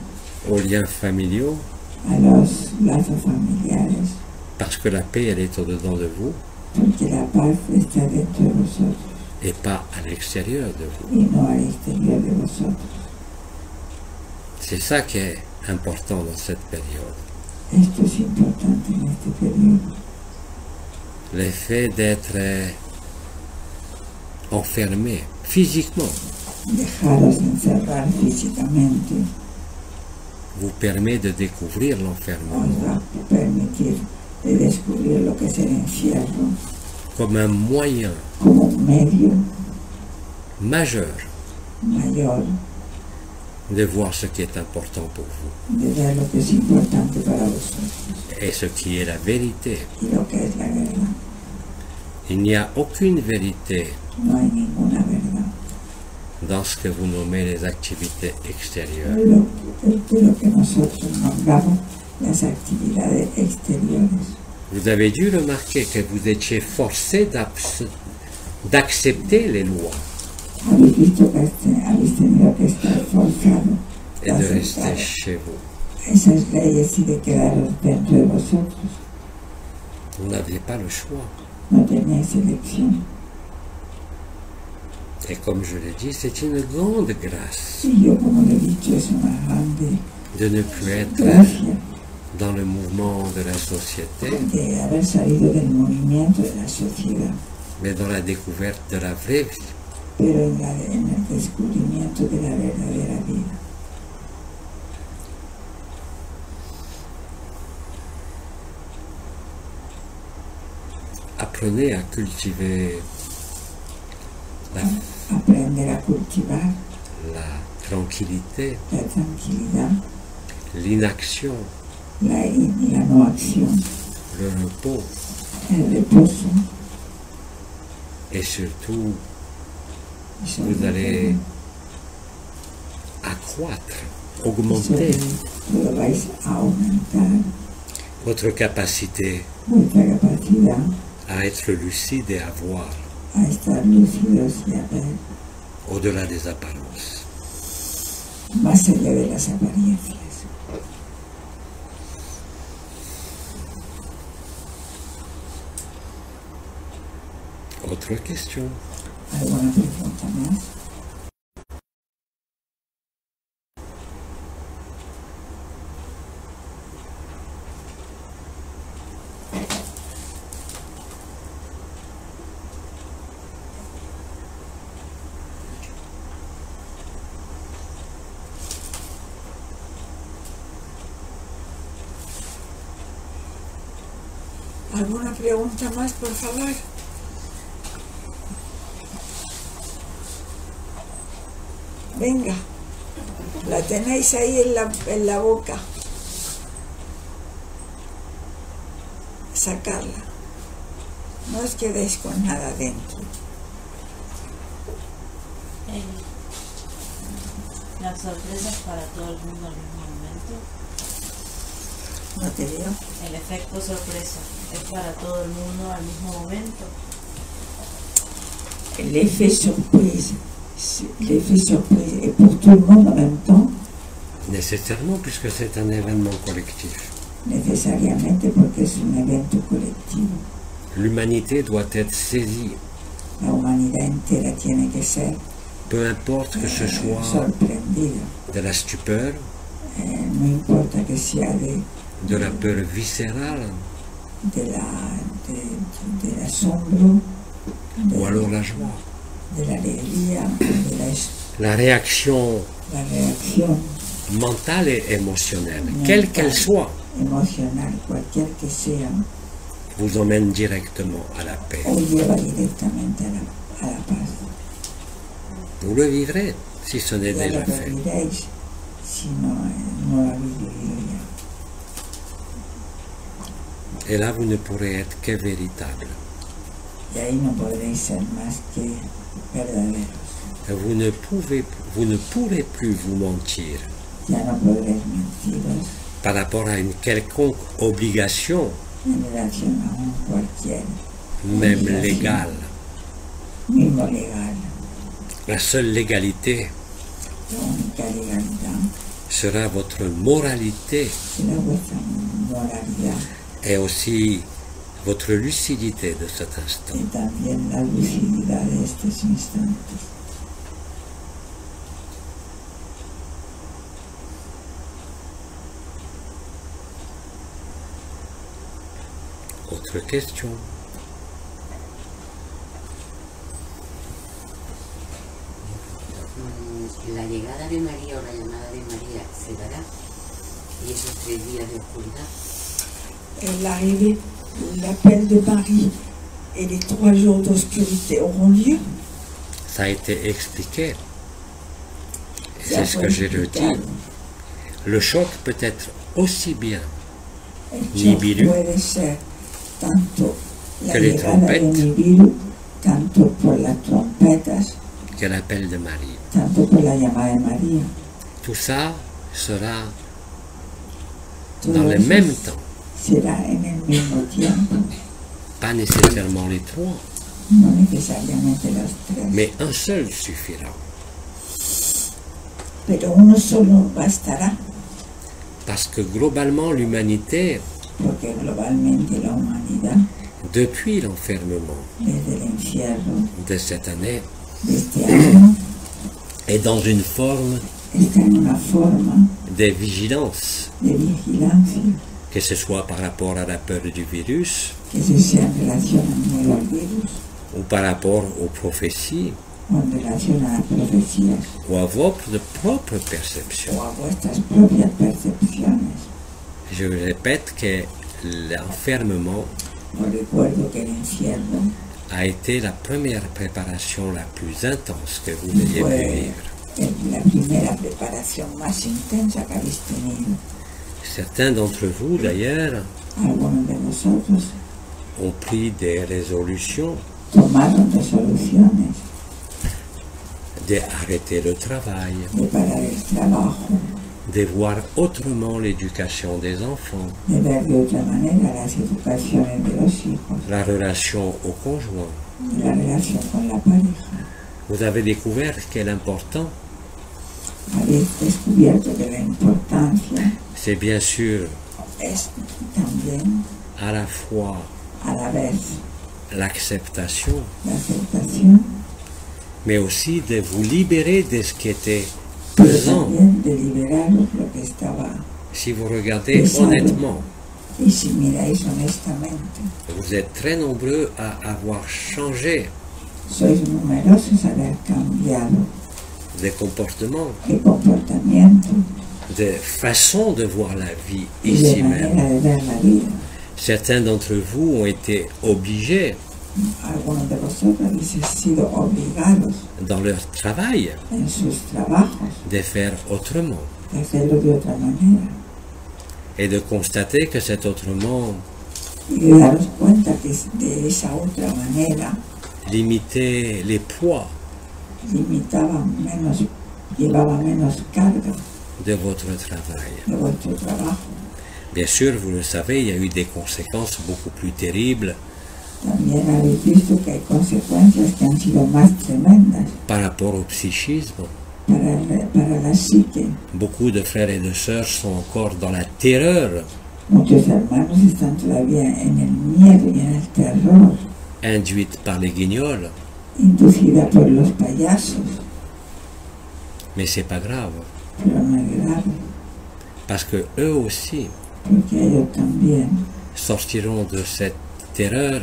aux liens familiaux, a los lazos familiares, parce que la paix, elle est au-dedans de vous porque la paz está dentro de vosotros et pas à l'extérieur de vous. y no al exterior de vosotros. C'est ça qui est important dans cette période. Esto es importante en este periodo. L'effet d'être enfermé physiquement Dejaros encerrar físicamente vous permet de découvrir l'enfermement os va a permitir de descubrir lo que es el encierro comme un moyen como un medio majeur mayor de voir ce qui est important pour vous de ver lo que es importante para vosotros et ce qui est la vérité. y lo que es la verdad. Il n'y a aucune vérité No hay ninguna verdad. dans ce que vous nommez les activités extérieures. De lo que nosotros nombramos las actividades exteriores. Vous avez dû remarquer que vous étiez forcé d'accepter les lois Habéis visto que habéis tenido que estar forzado et a de aceptar rester chez vous. esas leyes y de quedaros dentro de vosotros. Vous n'aviez pas le choix. No tenéis elección. Et comme je l'ai dit, c'est une grande grâce Y yo, como le he dicho, es una grande de ne plus être gracia dans le mouvement de la société, de haber salido del movimiento de la sociedad, mais dans la découverte de la vraie vie. pero en el descubrimiento de la verdadera vida. Apprenez à cultiver Aprender a cultivar la tranquillité, la tranquilidad, l'inaction, la no acción, le repos el reposo et surtout y sobre vous allez accroître, augmenter todo vais a aumentar votre capacité vuestra capacidad à être lucide et à voir a estar lúcidos y a ver au-delà des apparences. más allá de las apariencias. Autre question? ¿Alguna pregunta más? ¿Alguna pregunta más, por favor? Venga, la tenéis ahí en la boca. Sacarla. No os quedéis con nada dentro. Las sorpresas para todo el mundo al mismo momento. No te digo. El efecto sorpresa es para todo el mundo al mismo momento. L'effet surprise est pour tout le monde en même temps, Nécessairement, puisque c'est un événement collectif. necesariamente porque es un evento colectivo. L'humanité doit être saisie, La humanidad entera tiene que ser peu importe que ce soit sorprendida. de la stupeur, No importa que sea de la peur viscérale, del asombro, ou alors la joie. de la alegría, La réaction la reacción mentale et émotionnelle, quelle qu'elle soit, emocional, cualquier que sea, vous emmène directement à la paix. o lleva directamente a la paz. Vous le vivrez si ce n'est Ya déjà lo fait. viviréis si no lo habéis vivido ya. Et là, vous ne pourrez être que véritable. Y ahí no podréis ser más que verdaderos. Vous ne pourrez plus vous mentir Ya no podréis mentiros par rapport à une quelconque obligation, en relación a cualquier même obligación, légale. mismo legal. La seule légalité La única legalidad sera votre moralité será vuestra moralidad et aussi votre lucidité de cet instant. y también la lucididad de estos instantes. Autre question? La llegada de María o la llamada de María se dará y esos 3 días de oscuridad. L'arrivée, l'appel de Marie et les 3 jours d'obscurité auront lieu. Ça a été expliqué. C'est ce que j'ai redit. Le choc peut être aussi bien Nibiru, puede ser tanto la que les llegada de trompettes, Nibiru, tanto por las trompetas, que l'appel de Marie. tanto por la llamada de María. Tout ça sera Todo dans le eso même temps, será en el mismo tiempo, pas nécessairement les 3, no necesariamente los 3, mais un seul suffira. pero uno solo bastará, Parce que globalement, l'humanité, porque globalmente la humanidad, depuis l'enfermement desde el encierro de cette année, de este año, est dans une forme está en una forma de vigilance, de vigilancia, que ce soit par rapport à la peur du virus que se sea en relación al miedo al virus, ou par rapport aux prophéties o en relación a las profecías, ou à votre propre perception. o a vuestras propias percepciones. Je répète que l'enfermement Os recuerdo que el encierro a été la première préparation la plus intense que vous ayez pu fue vivre. la primera preparación más intensa que habéis tenido. Certains d'entre vous, d'ailleurs, Algunos de vosotros ont pris des résolutions tomaron resoluciones d'arrêter le travail, de parar el trabajo, de voir autrement l'éducation des enfants, de ver de otra manera las educaciones de los hijos, la relation au conjoint. la relación con la pareja. Vous avez découvert quel important, Habéis descubierto que la importancia c'est bien sûr es también à la fois a la vez l'acceptation, la aceptación, mais aussi de vous libérer de ce qui était pero pesant. también de liberaros lo que estaba. Si vous regardez Pesado. honnêtement, Y si miráis honestamente, vous êtes très nombreux à avoir changé sois numerosos haber cambiado de comportement, de comportamiento de façon de voir la vie y de ici manera même. de ver la vida. Certains d'entre vous ont été obligés Algunos de vosotros habéis sido obligados dans leur travail en sus trabajos de faire autrement de hacerlo de otra manera et de constater que cet autrement y de daros cuenta que de esa otra manera limitait les poids limitaba menos, llevaba menos carga de votre travail. de vuestro trabajo. Bien sûr, vous le savez, il y a eu des conséquences beaucoup plus terribles También habéis visto que hay consecuencias que han sido más tremendas par rapport au psychisme. para la psique. Beaucoup de frères et de sœurs sont encore dans la terreur Muchos hermanos están todavía en el miedo y en el terror, induite par les guignols, inducida por los payasos, mais c'est pas grave pero no es grave, parce que eux aussi porque ellos también sortiront de cette terreur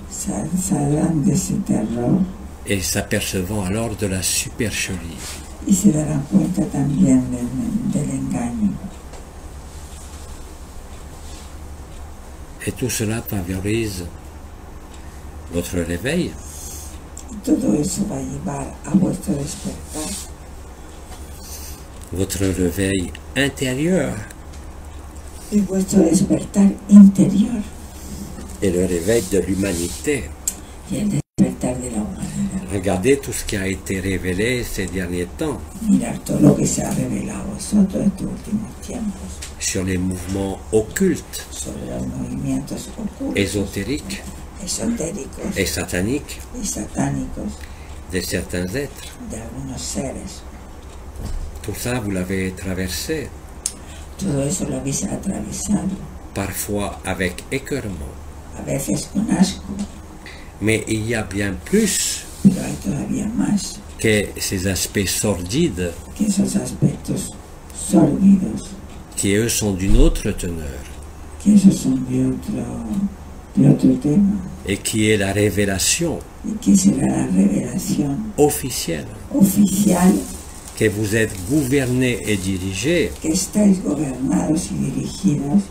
saldrán de ese terror et s'apercevant alors de la supercherie. y se darán cuenta también del engaño. Et tout cela favorise votre réveil, Y todo eso va a llevar a vuestro despertar, votre réveil intérieur y vuestro despertar interior et le réveil de l'humanité. y el despertar de la humanidad. Regardez tout ce qui a été révélé ces derniers temps Mirar todo lo que se ha revelado a vosotros estos últimos tiempos sur les mouvements occultes, sobre los movimientos ocultos, ésotériques esotéricos et sataniques y satánicos de certains êtres. de algunos seres. Tout ça, vous l'avez traversé, Todo eso lo habéis atravesado, parfois avec écœurement. a veces con asco, Mais il y a bien plus pero hay todavía más que ces aspects sordides que esos aspectos sórdidos, qui, eux, sont d'une autre teneur que esos son de otro tema, et qui est la révélation y que será la revelación officielle oficial que vous êtes gouverné et dirigé que estáis gobernados y dirigidos,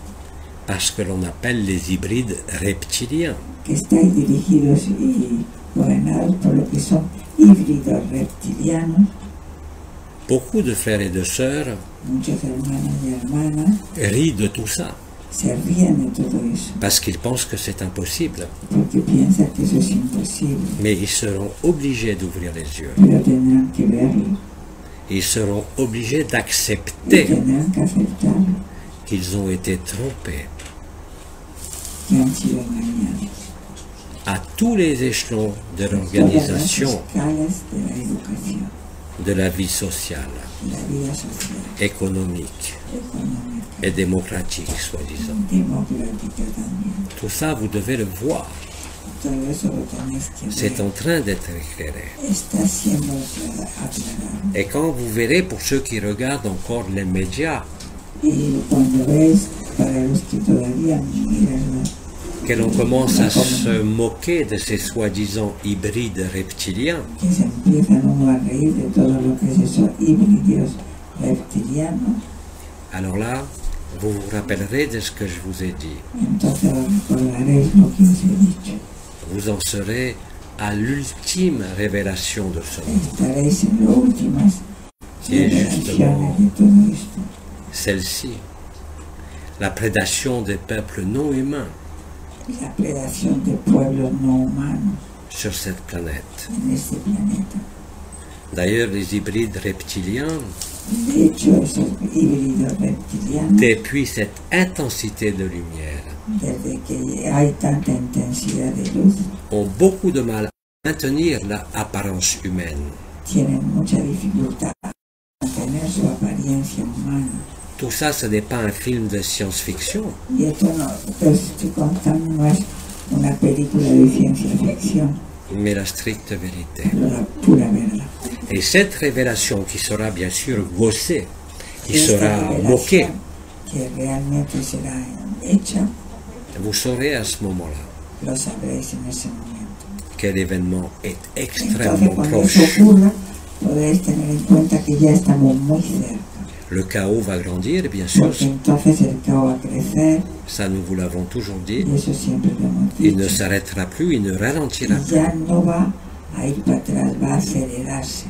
par ce que l'on appelle les hybrides reptiliens. que estáis dirigidos y gobernados por lo que son híbridos reptilianos. Beaucoup de frères et de sœurs Muchos hermanos y hermanas rient de tout ça se ríen de todo eso parce qu'ils pensent que c'est impossible. porque piensan que eso es imposible, Mais ils seront obligés d'ouvrir les yeux. pero tendrán que verlo Ils seront obligés y d'accepter tendrán que aceptarlo, qu'ils ont été trompés que han sido engañados. à tous les échelons de Todas las l'organisation escalas de la educación, de la vie sociale, de la vida social, économique económica, et démocratique, soi-disant. democrática también. Tout ça, vous devez le voir. Todo eso lo tenéis que C'est ver. en train d'être éclairé. Está siendo aclarado. Et quand vous verrez, pour ceux qui regardent encore les médias, Y cuando veis, para los que todavía miran, que l'on commence à se moquer de ces soi-disant hybrides reptiliens, que se empiezan uno a reír de todo lo que es esos híbridos reptilianos, alors là, vous vous rappellerez de ce que je vous ai dit. entonces recordaréis lo que os he dicho. Vous en serez à l'ultime révélation de ce monde. Estaréis en las últimas Et revelaciones de todo esto. Celle-ci, la prédation des peuples non humains La predación de pueblos no humanos sur cette planète. en este planeta. D'ailleurs, les hybrides reptiliens, De hecho, esos híbridos reptilianos, depuis cette intensité de lumière, desde que hay tanta intensidad de luz, ont beaucoup de mal à maintenir l'apparence humaine. tienen mucha dificultad a mantener su apariencia humana. Tout ça, ce n'est pas un film de science-fiction, Y esto no, lo estoy contando, no es una película de ciencia ficción, mais la stricte vérité. pero la pura verdad. Et cette révélation qui sera bien sûr gossée, qui Esta sera moquée, revelación que realmente será hecha, vous saurez à ce moment-là lo sabréis en ese momento. que l'événement est Entonces, extrêmement cuando eso proche. ocurra, podréis tener en cuenta que ya estamos muy cerca, Le chaos va grandir, bien sûr, porque entonces el caos va a crecer, ça nous vous l'avons toujours dit. y eso siempre lo hemos Il ne dicho, s'arrêtera plus, il ne ralentira y plus. ya no va a ir para atrás, va a acelerarse.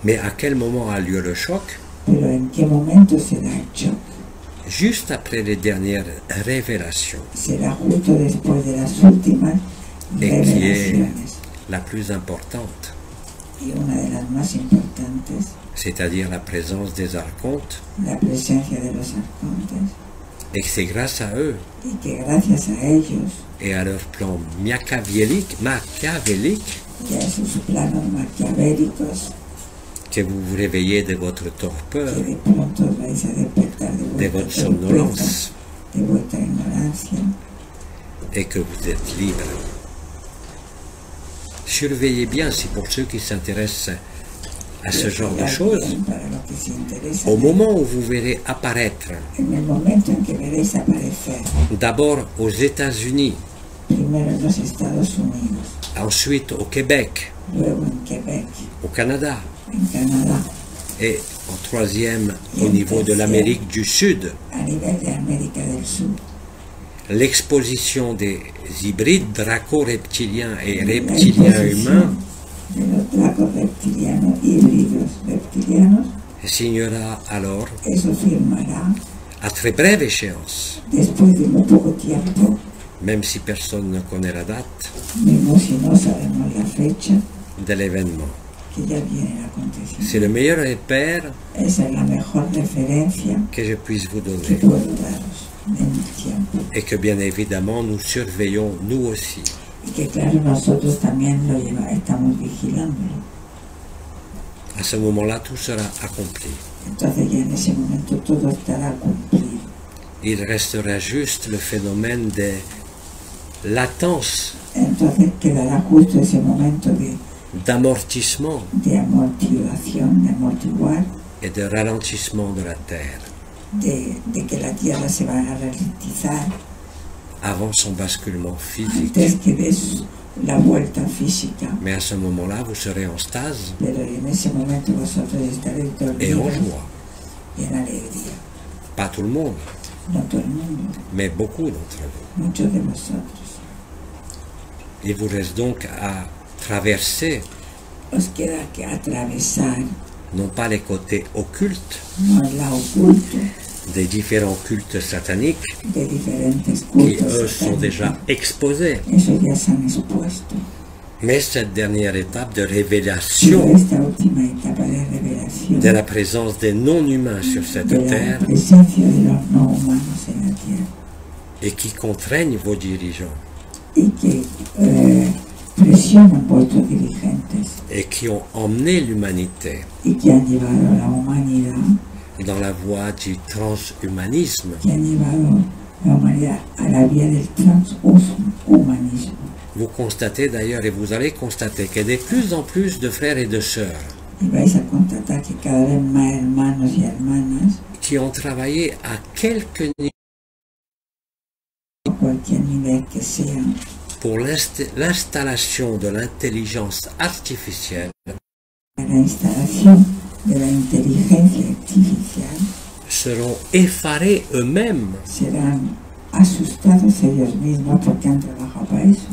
Mais à quel moment a lieu le choc? Pero ¿en qué momento será el shock? Juste après les dernières révélations, Será justo después de las últimas et qui est revelaciones. la plus importante, Y una de las más importantes, c'est-à-dire la présence des archontes, la presencia de los arcontes, et que c'est grâce à eux y que gracias a ellos et à leur plan machiavélique y a sus planos maquiavélicos, que vous vous réveillez de votre que torpeur, de pronto os vais a despertar de de votre vuestra somnolence, torpeza, de vuestra ignorancia, et que vous êtes libre. Surveillez bien, si pour ceux qui s'intéressent à ce genre de Mirad choses, bien para los que se interesan. au moment où vous verrez apparaître, En el momento en que veréis aparecer, d'abord aux États-Unis, primero en los Estados Unidos, ensuite au Québec, luego en Quebec, au Canada, en Canadá, et en troisième au niveau de l'Amérique du Sud, a nivel de América del Sur, l'exposition des hybrides draco-reptiliens et reptiliens humains de los dracos reptilianos, híbridos reptilianos, signera alors, eso firmará à très brève échéance, después de muy poco tiempo, même si personne ne connaît la date mismo si no sabemos la fecha, de l'événement. que ya viene el C'est acontecimiento. le meilleur repère Esa es la mejor referencia que je puisse vous que donner. puedo daros en el tiempo. Et que bien évidemment nous surveillons nous aussi. Y que claro, nosotros también estamos vigilándolo. À ce moment-là, tout sera accompli. Entonces ya en ese momento todo estará cumplido. Il restera juste le phénomène de latence, Entonces quedará justo ese momento d'amortissement de amortiguación, de amortiguar, et de ralentissement de la Terre de que la Tierra se va a ralentizar avant son basculement physique. antes que des la vuelta física. Mais à ce moment-là, vous serez en stase Pero en ese momento vosotros estaréis et en dormidos joie. y en alegría. Pas tout le monde, No todo el mundo, mais beaucoup d'entre vous. muchos de vosotros. Il vous reste donc à traverser Os queda que atravesar, non pas les côtés occultes no el lado oculto des différents cultes sataniques de diferentes qui, cultos eux, sont déjà satánicos. exposés, Eso ya se han expuesto. mais cette dernière étape de Pero révélation esta última etapa de revelación de la présence des non-humains sur cette de la terre presencia de los no humanos en la Tierra et qui contraignent vos dirigeants y que presionan vuestros dirigentes et qui ont emmené l'humanité y que han llevado a la humanidad, dans la voie du transhumanisme, que han llevado la humanidad a la vía del transhumanismo. vous constatez d'ailleurs et vous allez constater que de plus en plus de frères et de sœurs Y vais a constatar que cada vez más hermanos y hermanas, qui ont travaillé à quelque niveau a cualquier nivel que sean, pour l'installation de l'intelligence artificielle a la instalación de la inteligencia artificial, seront effarés eux-mêmes serán asustados ellos mismos porque han trabajado para eso.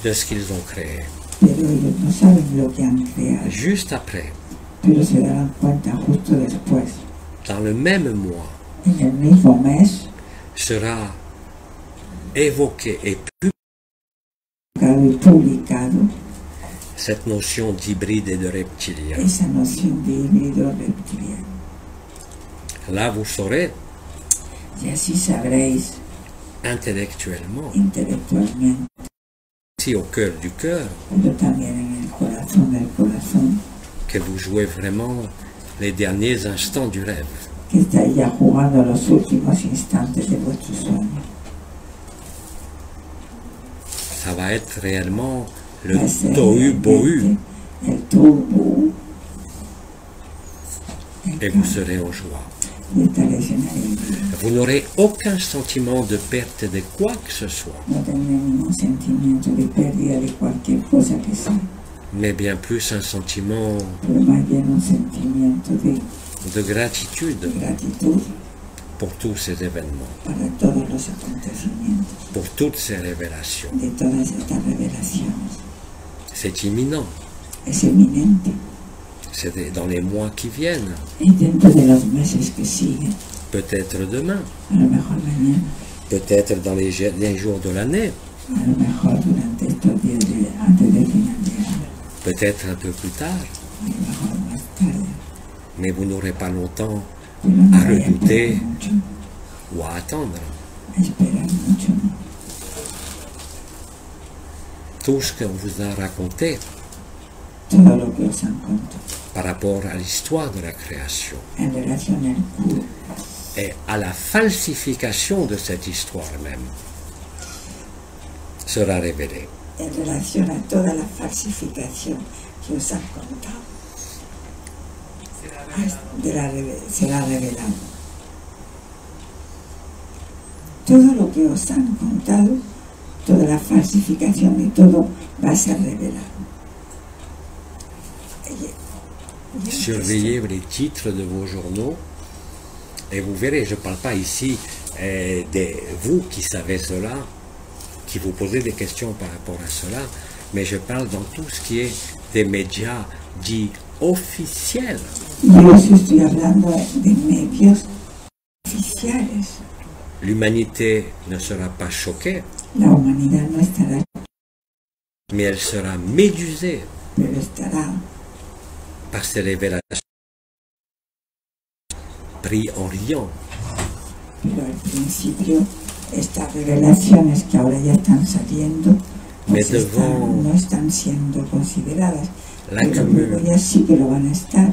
de ce qu'ils ont créé. Pero ellos no saben lo que han creado, Juste après, pero se darán cuenta justo después. dans le même mois, En el mismo mes, sera évoqué et y publicado cette notion d'hybride et de reptilien. esa noción de híbrido reptiliano. Là, vous saurez Y así sabréis intellectuellement, intelectualmente, ici au cœur du cœur, pero también en el corazón del corazón, que vous jouez vraiment les derniers instants du rêve. que estáis ya jugando los últimos instantes de vuestro sueño. Ça va être réellement le Va a ser tohu-bohu, realmente el tohu-bohu, et vous serez en joie. y estaréis en alegría. Vous n'aurez aucun sentiment de perte de quoi que ce soit, No tendré ningún sentimiento de pérdida de cualquier cosa que sea, mais bien plus un sentiment pero más bien un sentimiento de gratitude de gratitud pour tous ces événements, para todos los acontecimientos, pour toutes ces révélations. de todas estas revelaciones. C'est imminent, Es eminente. c'est dans les mois qui viennent, Y dentro de los meses que siguen, peut-être demain, a lo mejor mañana, peut-être dans les jours de l'année, a lo mejor durante estos días antes del final de año, peut-être un peu plus tard, a lo mejor más tarde, mais vous n'aurez pas longtemps pero no à voy a redouter esperar mucho, ou à attendre. a esperar mucho, ¿no? Tout ce qu'on vous a raconté Todo lo que os han contado par rapport à l'histoire de la création en relación al cura et à la falsification de cette histoire même sera révélé. en relación a toda la falsificación que os han contado, será revelado. Todo lo que os han contado, toda la falsificación de todo va a ser revelado. Surveillez les titres de vos journaux et vous verrez, je ne parle pas ici de vous qui savez cela, qui vous posez des questions par rapport à cela, mais je parle dans tout ce qui est des médias dits officiels. Yo os estoy hablando de medios oficiales. L'humanité ne sera pas choquée, La humanidad no estará, mais elle sera médusée pero estará par ces révélations pris en riant. pero al principio estas revelaciones que ahora ya están saliendo pues Me devant no están siendo consideradas, pero l'accumul- luego ya sí que lo van a estar,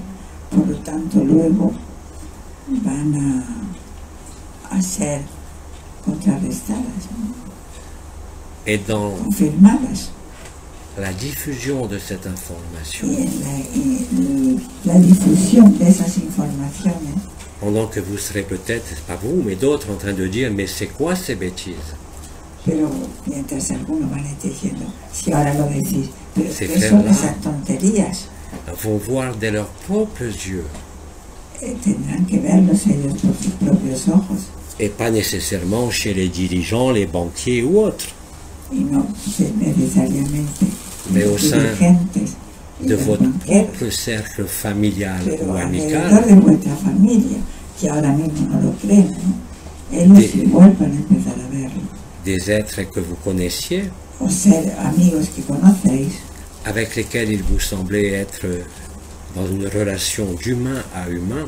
por lo tanto luego van a ser contrarrestadas, ¿no? et dans Confirmadas, la diffusion de cette information, y en la difusión de esas informaciones, pendant que vous serez peut-être, pas vous, mais d'autres en train de dire, mais c'est quoi ces bêtises? pero mientras algunos van a estar diciendo, si ahora lo decís, pero Sí, ¿qué son ¿verdad? esas tonterías? Vont voir de leurs propres yeux, Tendrán que verlos ellos por sus propios ojos, et pas nécessairement chez les dirigeants, les banquiers ou autres, y no necesariamente Mais au los sein dirigentes y de los votre banqueros, propre cercle familial pero ou alrededor amical, de vuestra familia, que ahora mismo no lo creen, ¿no? Ellos Sí. igual van a empezar a verlo, des êtres que vous connaissiez, o ser amigos que conocéis, avec lesquels il vous semblait être dans une relation d'humain à humain,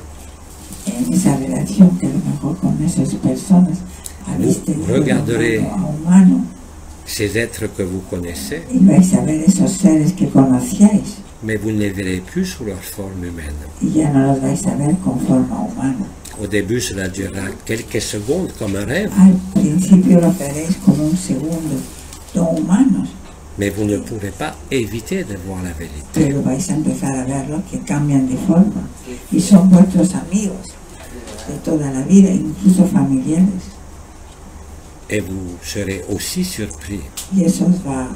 en esa relación que a lo mejor con esas personas habéis tenido de regarderez. humano a humano, ces êtres que vous connaissez, y vais a ver esos seres que conocíais, mais vous ne les verrez plus sous leur forme humaine. y ya no los vais a ver con forma humana. Au début, cela durera quelques secondes comme un rêve, Al principio lo veréis como un segundo, no humanos, mais vous ne pourrez pas éviter de voir la vérité. pero vais a empezar a verlos que cambian de forma y son vuestros amigos de toda la vida, incluso familiares, Et vous serez aussi surpris y eso os va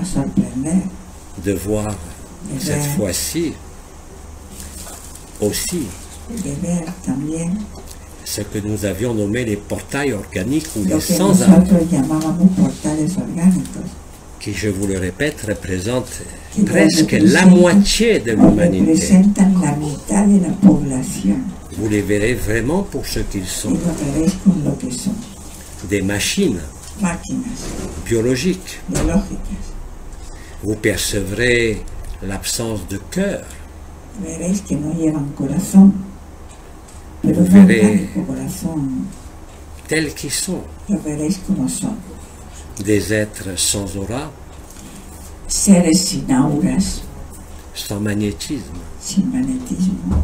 a sorprender de voir cette Ouais. fois-ci aussi de ver también ce que nous avions nommé les portails organiques ou lo les que sans-âme, nosotros llamábamos portales orgánicos, qui, je vous le répète, représentent que presque la representan- moitié de o l'humanité. representan la mitad de la población, Vous les verrez vraiment pour ce qu'ils y sont, lo veréis con lo que son, des machines máquinas biologiques. biológicas. Vous percevrez l'absence de cœur. Veréis que no llevan corazón, pero Vous no verrez orgánico corazón, tels qu'ils sont, lo veréis como son. des êtres sans aura, Seres sin auras, sans magnétisme. sin magnetismo,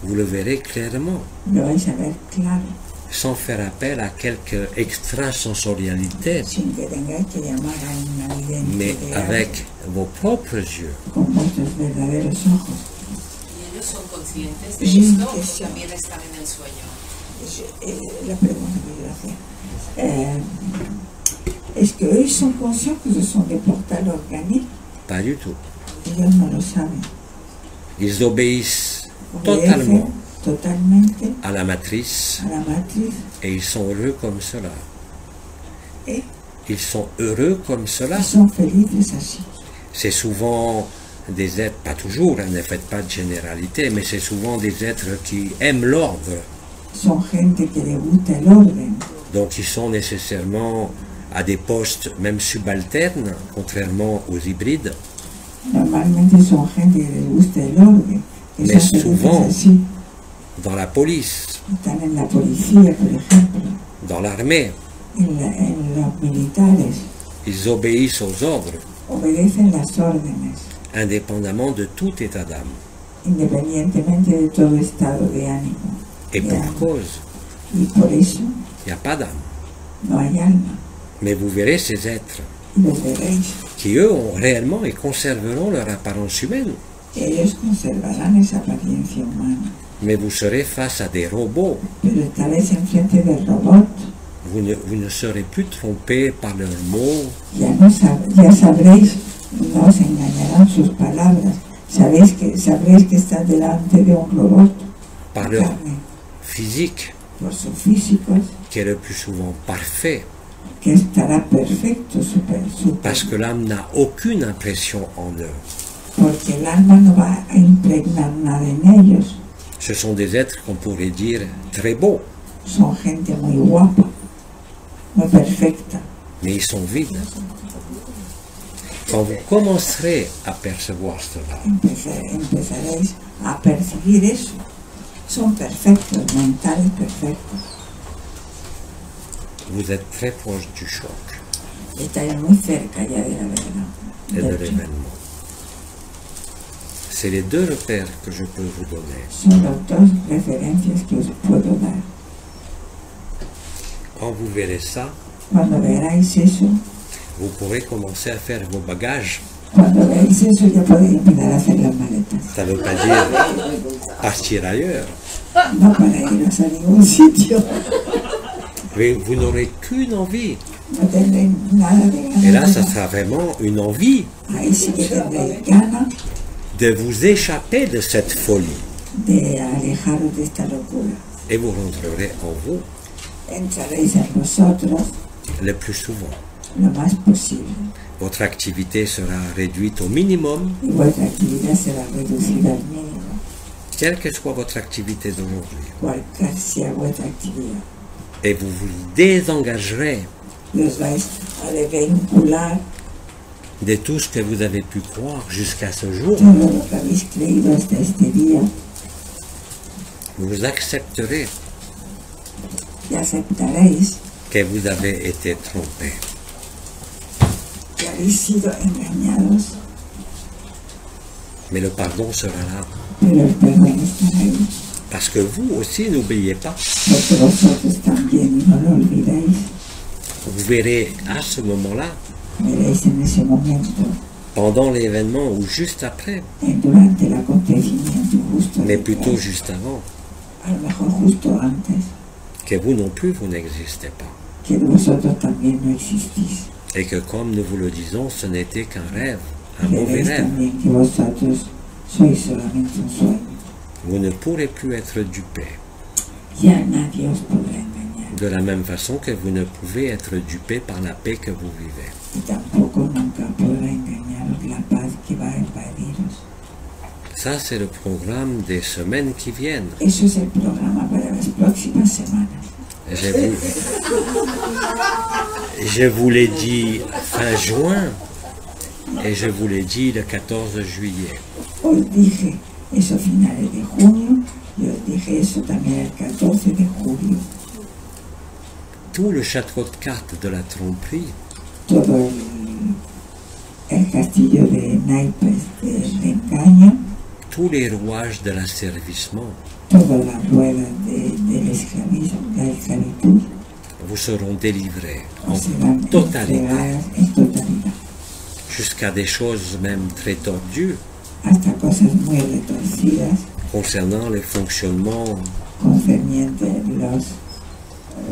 Vous le verrez clairement, lo vais a ver claro, sans faire appel à quelque extrasensorialité, sin que tengáis que llamar a una mais evidencia avec vos propres yeux. con vuestros verdaderos ojos. ¿Y ellos son conscientes de Sí, esto que o sí. también están en el sueño? La pregunta que yo hacía. Est-ce qu'eux sont conscients que ce sont des portales organiques? Pas du tout. Ellos no lo saben. Ils obéissent Obedecen totalement totalmente à la matrice a la matriz. et ils sont heureux comme cela. Et Ils sont heureux comme cela. ils sont felices así. C'est souvent des êtres, pas toujours, hein, ne faites pas de généralité, mais c'est souvent des êtres qui aiment l'ordre. Son gente que le gusta el orden. Donc ils sont nécessairement à des postes même subalternes, contrairement aux hybrides. Normalmente son gente que les gusta el orden. Que Mais son souvent- felices así. Dans la police, Están en la policía, por ejemplo, dans l'armée, en los militares. ils obéissent aux ordres, Obedecen las órdenes, indépendamment de tout état d'âme. independientemente de todo estado de ánimo. Et de pour alma. cause, Y por eso il n'y a pas d'âme. no hay alma. Mais vous verrez ces êtres Y los veréis. qui, eux, ont réellement et conserveront leur apparence humaine. Ellos conservarán esa apariencia humana. Mais vous serez face à des robots. Pero estaréis enfrente del robot. Vous ne serez plus trompés par leurs mots, Ya sabréis, no os engañarán sus palabras. Sabréis que están delante de un robot. par de leur carne, physique, por sus físicos, qui est le plus souvent parfait, que estará perfecto, super, parce que l'âme n'a aucune impression en eux. porque el alma no va a impregnar nada en ellos. Ce sont des êtres qu'on pourrait dire très beaux, Son gente muy guapa, muy perfecta. mais ils sont vides. Quand vous commencerez à percevoir cela, Empezaréis a percibir eso. Son perfectos, mentales perfectos. vous êtes très proche du choc Estáis muy cerca ya de la verdad. et de Del choc. l'événement. C'est les deux repères que je peux vous donner. Son las dos referencias que os puedo dar. Quand vous verrez ça, Cuando veáis eso, vous pourrez commencer à faire vos bagages. cuando veáis eso ya podéis empezar a hacer las maletas. Ça ne veut pas dire partir ailleurs. No para iros a ningún sitio. Mais vous n'aurez qu'une envie. No tendréis nada de Et là, ganas. ça sera vraiment une envie Ahí sí que tendréis ganas de vous échapper de cette folie. de alejaros de esta locura. Et vous rentrerez en vous Entraréis en vosotros le plus souvent. lo más posible. Votre activité sera réduite au minimum, Y vuestra actividad será reducida al mínimo, quelle que soit votre activité d'aujourd'hui. cualquier sea vuestra actividad. Et vous vous désengagerez Y os vais a desvincular de tout ce que vous avez pu croire jusqu'à ce jour. todo lo que habéis creído hasta este día Vous accepterez y aceptaréis que vous avez été trompé. que habéis sido engañados, Mais le pardon sera là. pero el perdón estará ahí. Parce que vous aussi, n'oubliez pas, Porque vosotros también, y no lo olvidéis, vous verrez à ce moment-là, veréis en ese momento, pendant l'événement ou juste après, durante el acontecimiento justo mais detrás, plutôt juste avant, a lo mejor justo antes, que vous non plus, vous n'existez pas. que vosotros también no existís. Et que comme nous vous le disons, ce n'était qu'un rêve, un Y mauvais veréis rêve. también que vosotros sois solamente un sueño. Vous ne pourrez plus être dupé. Ya nadie os podrá engañar. De la même façon que vous ne pouvez être dupé par la paix que vous vivez. Y tampoco nunca podrá engañaros la paz que va a invadiros. Ça, c'est le programme des semaines qui viennent. Eso es el programa para las próximas semanas. Je vous l'ai dit fin juin, Et je vous l'ai dit le 14 juillet. Os dije eso finales de junio y os dije eso también el 14 de julio. Tout le château de cartes de la tromperie, Todo el castillo de naipes del engaño, tous les rouages de l'asservissement todas las ruedas del esclavismo, de la esclavitud, vous seront délivrés os serán en totalité, entregadas en totalidad, jusqu'à des choses même très tordues hasta cosas muy retorcidas concernant le fonctionnement concernientes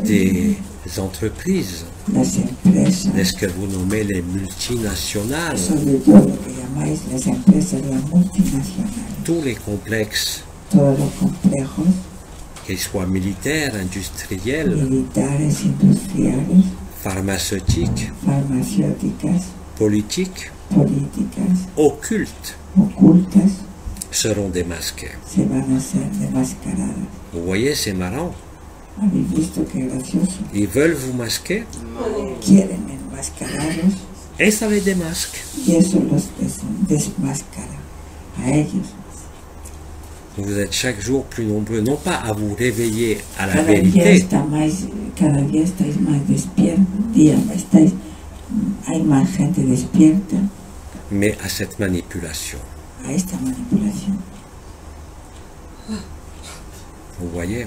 des entreprises, las empresas, de ce que vous nommez les multinationales, sobre todo lo que llamáis las empresas, las multinacionales, tous les complexes, todos los complejos qu'ils soient militaires, industriels, militares, industriales, pharmaceutiques, farmacéuticas, politiques, políticas, occultes, ocultas, seront démasqués. se van a hacer demascaradas. Vous voyez, c'est marrant. ¿Habéis visto qué gracioso? Ils veulent vous masquer Quieren enmascararlos et ça les démasque. y eso los desmascara a ellos. Vous êtes chaque jour plus nombreux, non pas à vous réveiller à la Cada día vérité, cada día estáis más despiertos, hay más gente despierta mais à cette manipulation. a esta manipulación. Vous voyez,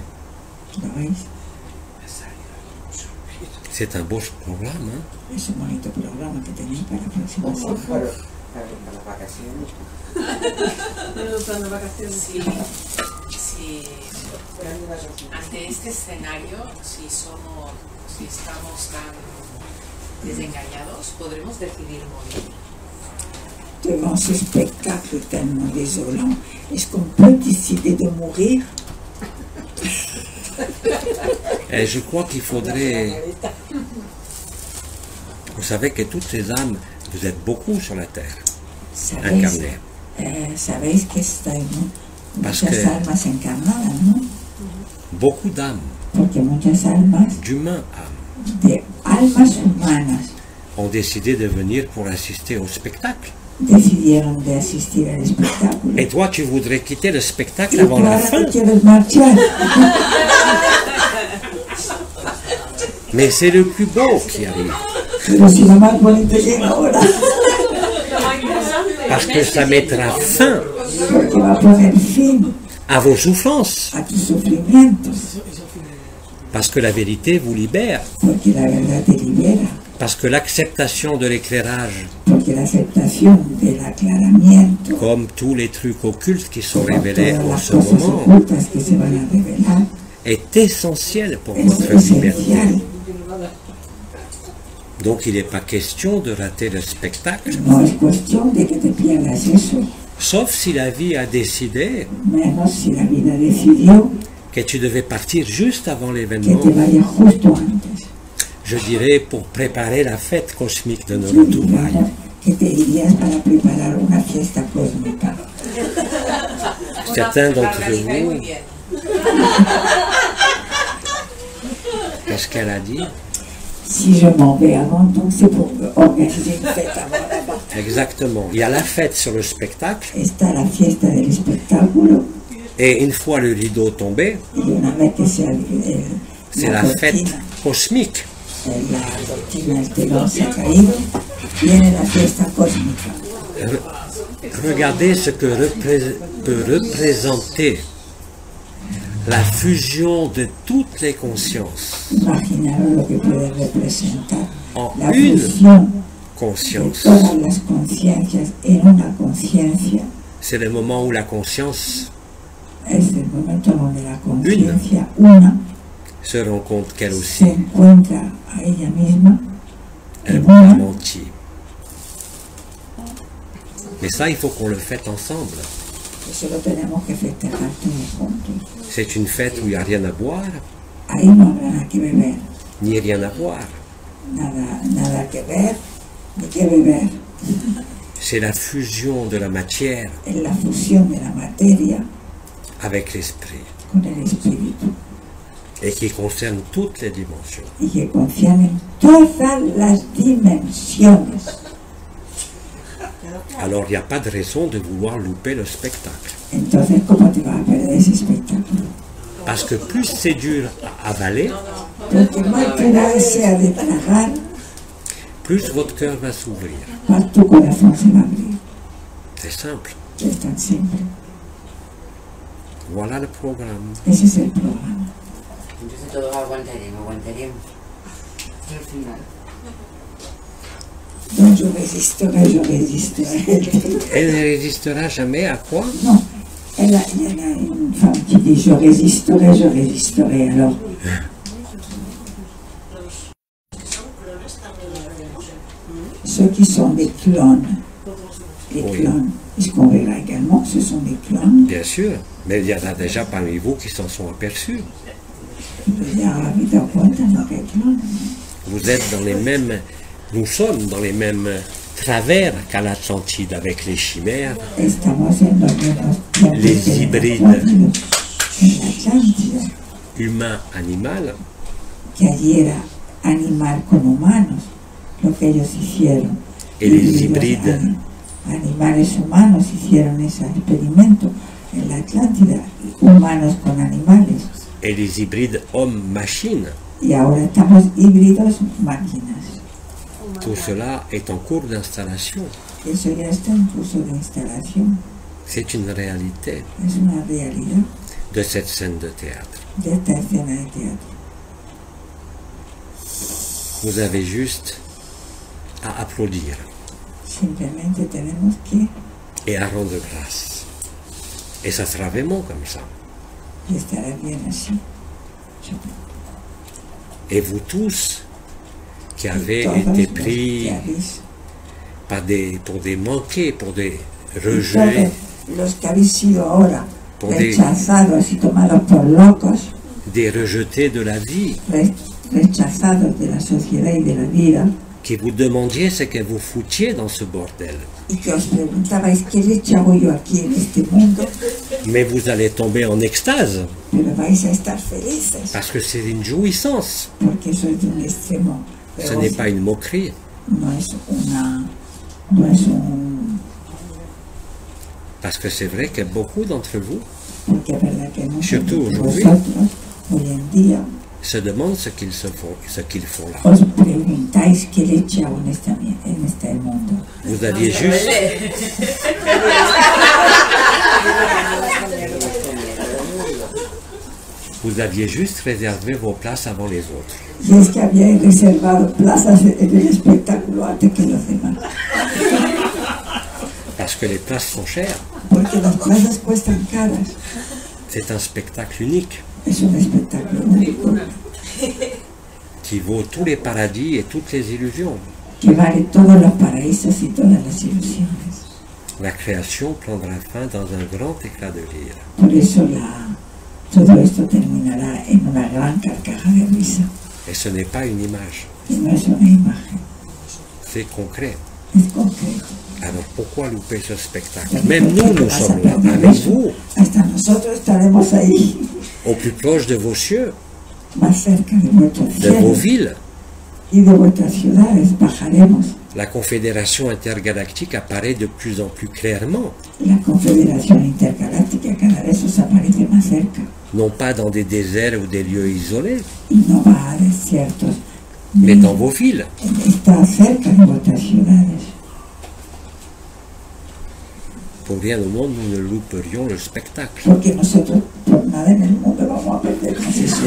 ¿Lo veis? c'est un beau programme. Hein? Es un bonito programa que tenéis para la próxima semana. Si ante este escenario, si estamos tan desengañados, podremos decidir morir. Devant ce spectacle tellement désolant, est-ce qu'on peut décider de mourir? Et je crois qu'il faudrait... Vous savez que toutes ces âmes, vous êtes beaucoup sur la terre, incarnées. Sabéis que estáis Parce muchas que- almas encarnadas, ¿no? Beaucoup d'âmes, Porque muchas almas, d'humains âmes, de almas humanas, ont décidé de venir pour assister au spectacle. decidieron de asistir al espectáculo. Et toi, tu voudrais quitter le spectacle Y tú avant la ahora fin. te quieres marchar. Mais c'est le plus beau qui arrive. Pero si lo más bonito llega ahora, Parce que ça mettra fin porque va a poner fin à vos souffrances. a tus sufrimientos, Parce que la vérité vous libère. porque la verdad te libera, Parce que l'acceptation de l'éclairage, porque la aceptación del aclaramiento, comme tous les trucs occultes qui sont como révélés todas en las ce cosas moment, ocultas que se van a revelar, est essentielle pour es votre liberté. esencial. Donc il n'est pas question de rater le spectacle, No es cuestión de que te pierdas eso, sauf si la vie a décidé menos si la vida decidió que tu devais partir juste avant que l'événement. te vayas justo antes. Je dirais pour préparer la fête cosmique de nos Yo retrouvailles. diría que te irías para preparar una fiesta cósmica. Certains La d'entre organizáis muy vous, bien. qu'est-ce qu'elle a dit? Si je m'en vais avant, donc c'est pour organiser une fête avant là-bas. Exactement. Il y a la fête sur le spectacle, Está la fiesta del espectáculo et une fois le rideau tombé, y una vez que se c'est la fête cosmique. la cortina, el telón se ha caído, viene la fiesta cósmica. Regardez ce que peut représenter la fusion de toutes les consciences Imaginaros lo que puede representar en la une fusión de conscience. todas las conciencias en una conciencia. C'est le moment où la conscience Es el momento donde la conciencia, una, se rend compte qu'elle se aussi, encuentra a ella misma elle en vous a una. menti. Mais ça, il faut qu'on le fasse ensemble. Eso lo tenemos que festejar todos juntos. C'est une fête où il n'y a rien à boire, Ahí no habrá nada que beber, ni rien à boire. nada que ver, ni que beber. C'est la fusion de la matière Es la fusión de la materia avec l'esprit con el espíritu et qui concerne toutes les dimensions. y que concierne todas las dimensiones. Alors il n'y a pas de raison de vouloir louper le spectacle. Entonces, ¿cómo te vas a perder ese espectáculo? Parce que plus c'est dur à avaler, Porque más dura sea de tragar, plus votre cœur va s'ouvrir. más tu corazón se va a abrir. C'est simple. Es tan simple. Voilà le programme. Ese es el programa. Entonces todos aguantaremos hasta el final. Donc je résisterai. Elle ne résistera jamais à quoi? Non, il y en a une femme qui dit je résisterai. Alors, ceux qui sont des clones, les Oui. clones, ce qu'on verra également, ce sont des clones. Bien sûr, mais il y en a déjà parmi vous qui s'en sont aperçus. Ya ha habido cuenta, ¿no? Que hay clones. Vous êtes dans les mêmes, nous sommes dans les mêmes travers qu'à l'Atlantide avec les chimères, Estamos en los mismos Les tiempos híbridos. en la Atlántida, humain-animal, que allí era animal con humanos, lo que ellos hicieron. Et les Híbridos, hybrides. Animales humanos hicieron ese experimento en la Atlántida, humanos con animales. et les hybrides homme-machine. Y ahora estamos híbridos máquinas. Tout cela est en cours d'installation. Eso ya está en curso de instalación. C'est une réalité Es una realidad de cette scène de théâtre. de esta escena de teatro. Vous avez juste à applaudir Simplemente tenemos que et à rendre grâce. Et ça sera vraiment comme ça. y estará bien así. Et vous tous qui avez Todos été los pris que habéis, pour des manqués, pour des todos rejets, los que habéis sido ahora Por de- rechazados y tomados por locos, des rejetés de la vie, rechazados de la sociedad y de la vida, qui vous demandiez ce que vous foutiez dans ce bordel. y que os preguntabais qué leche hago yo aquí en este mundo, Mais vous allez tomber en extase, pero vais a estar felices, parce que c'est une jouissance, porque sois de un extremo. ce n'est pas une moquerie. No es un... Parce que c'est vrai que beaucoup d'entre vous Porque es verdad que muchos Surtout de aujourd'hui. vosotros hoy en día se demandent ce qu'ils font là. os preguntáis qué leche hago en este mundo. Vous aviez juste, vous aviez juste réservé vos places avant les autres. Y es que habíais reservado plazas en el espectáculo antes que los demás. Parce que les places sont chères. Porque las plazas cuestan caras. C'est un spectacle unique Es un espectáculo único qui vaut tous les paradis et toutes les illusions. que vale todos los paraísos y todas las ilusiones. La création prendra fin dans un grand éclat de rire. Por eso todo esto terminará en una gran carcajada de risa. Et ce n'est pas une image, Y no es una imagen, c'est concret. es concreto. Alors pourquoi louper ce spectacle? Même nous, nous Vas a sommes là, perder avec eso. vous, Hasta nosotros estaremos ahí, au plus proche de vos cieux, más cerca de vuestros de vos cielos villes. y de vuestras ciudades. Bajaremos. La Confédération intergalactique apparaît de plus en plus clairement, La Confederación Intergaláctica cada vez os aparece más cerca non pas dans des déserts ou des lieux isolés, y no va a desiertos, mais dans vos villes. está cerca de vuestras ciudades. Pour rien au monde, nous ne louperions le spectacle. Porque nosotros por nada en el mundo vamos a perdernos eso.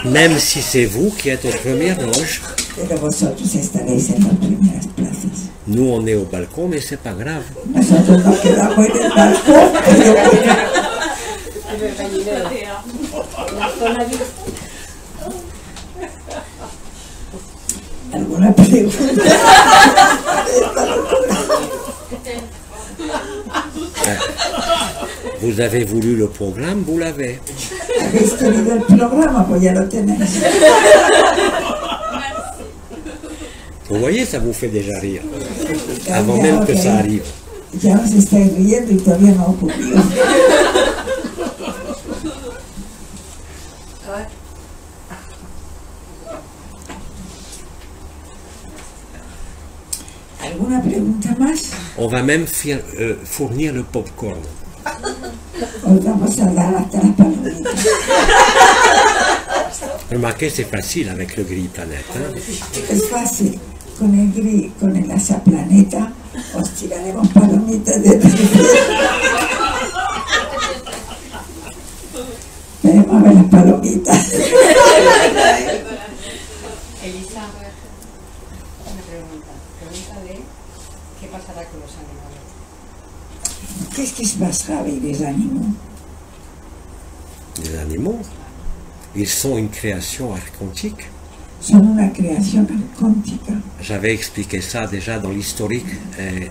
Même si c'est vous qui êtes aux premières loges, Pero vosotros estaréis en las primeras plazas. nous on est au balcon, mais c'est pas grave. Nosotros nos quedamos en el balcón, pero ¿alguna pregunta? Vous avez voulu le programme, vous l'avez. ¿Habéis querido el programa? Pues ya lo tenéis. Vous voyez, ça vous fait déjà rire, avant même que ça arrive. Ya os estáis riendo y todavía no ha ocurrido. ¿Alguna pregunta? jamás On va même fournir le popcorn. os vamos a dar hasta las palomitas. Remarquez, c'est facile avec le gris planète. Hein? Es fácil, con el gris, con el asaplaneta, os tiraremos palomitas de Veremos a ver las palomitas. Elisa, una pregunta. Pregúntale qué pasará con los animales. Qu'est-ce qui se passera avec les animaux? Les animaux, ils sont une création archontique. Son una creación arcóntica. J'avais expliqué ça déjà dans l'historique,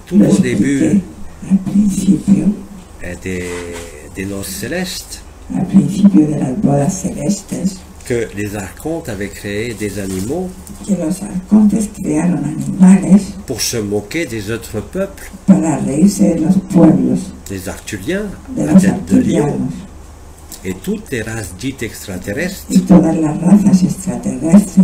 tout Lo au début expliqué al principio, des noces célestes, al principio de las bodas celestes, que les archontes avaient créé des animaux que los arcontes crearon animales pour se moquer des autres peuples, para reírse de los pueblos, les Arthuriens, de la los tête de lion, arturianos et toutes les races dites extraterrestres y todas las razas extraterrestres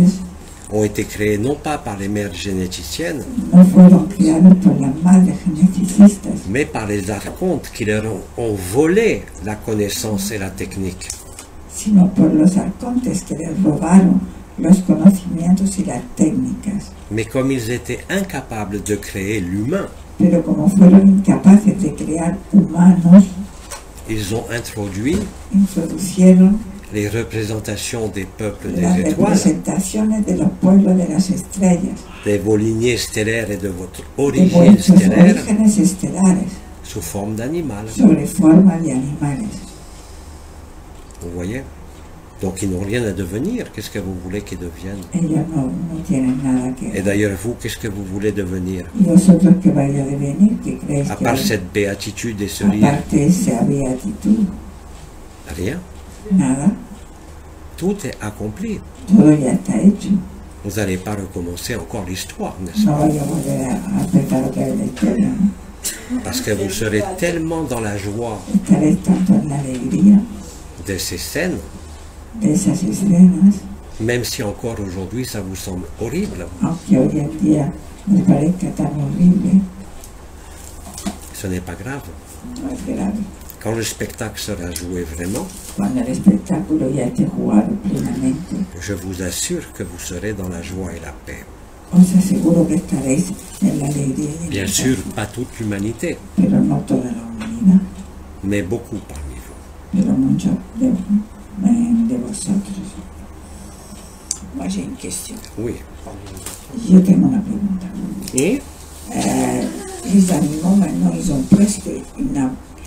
ont été créées non pas par les mères généticiennes, no fueron creados por las madres geneticistas, mais par les archontes qui leur ont volé la connaissance et la technique. sino por los arcontes que les robaron los conocimientos y las técnicas. Mais comme ils étaient incapables de créer l'humain, Pero como fueron incapaces de crear humanos, ils ont introduit introducieron les représentations des peuples las des étoiles, representaciones de los pueblos de las estrellas, de vos lignées stellaires et de votre de origine vuestros stellaire orígenes estelares, sous forme d'animal. sobre forma de animales. Vous voyez? Donc ils n'ont rien à devenir. Qu'est-ce que vous voulez qu'ils deviennent? Ellos no tienen nada que Et d'ailleurs, vous, qu'est-ce que vous voulez devenir? ¿Y vosotros que vais a devenir? ¿Qué creéis À que part vais? cette béatitude et ce rire, Aparte de esa beatitud, rien. nada, Tout est accompli. todo ya está hecho. Vous n'allez pas recommencer encore l'histoire, n'est-ce No pas? vaya a volver a empezar otra vez la historia, ¿no? Parce que vous serez tellement dans la joie Estaréis tanto en la alegría de ces scènes, de esas escenas, même si encore aujourd'hui ça vous semble horrible, aunque hoy en día me parezca tan horrible, ce n'est pas grave. no es grave. Quand le spectacle sera joué vraiment, Cuando el espectáculo ya esté jugado plenamente, je vous assure que vous serez dans la joie et la paix. os aseguro que estaréis en la alegría y en Bien la sûr, paz. pas toute l'humanité, Pero no toda la humanidad, mais beaucoup parmi vous. pero muchos de vosotros. Moi j'ai une question. Oui. Yo tengo una pregunta. Et Les animaux maintenant ils ont presque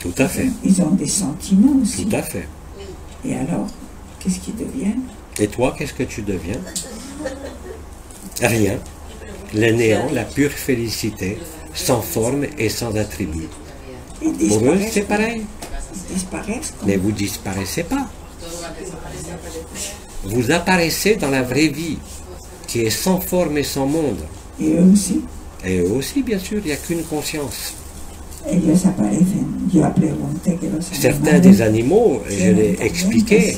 tout à fait, ils ont des sentiments aussi. tout à fait. Et alors, qu'est-ce qu'ils deviennent? Et toi, qu'est-ce que tu deviens? Rien. Le néant, la pure félicité, sans forme et sans attribut. Ils Pour eux, disparaissent. c'est pareil. Ils disparaissent. Mais vous disparaissez pas. Vous apparaissez dans la vraie vie, qui est sans forme et sans monde. Et eux aussi, Et eux aussi, bien sûr, il n'y a qu'une conscience. ellos aparecen. Yo pregunté que los Certains des animaux, et je l'ai expliqué,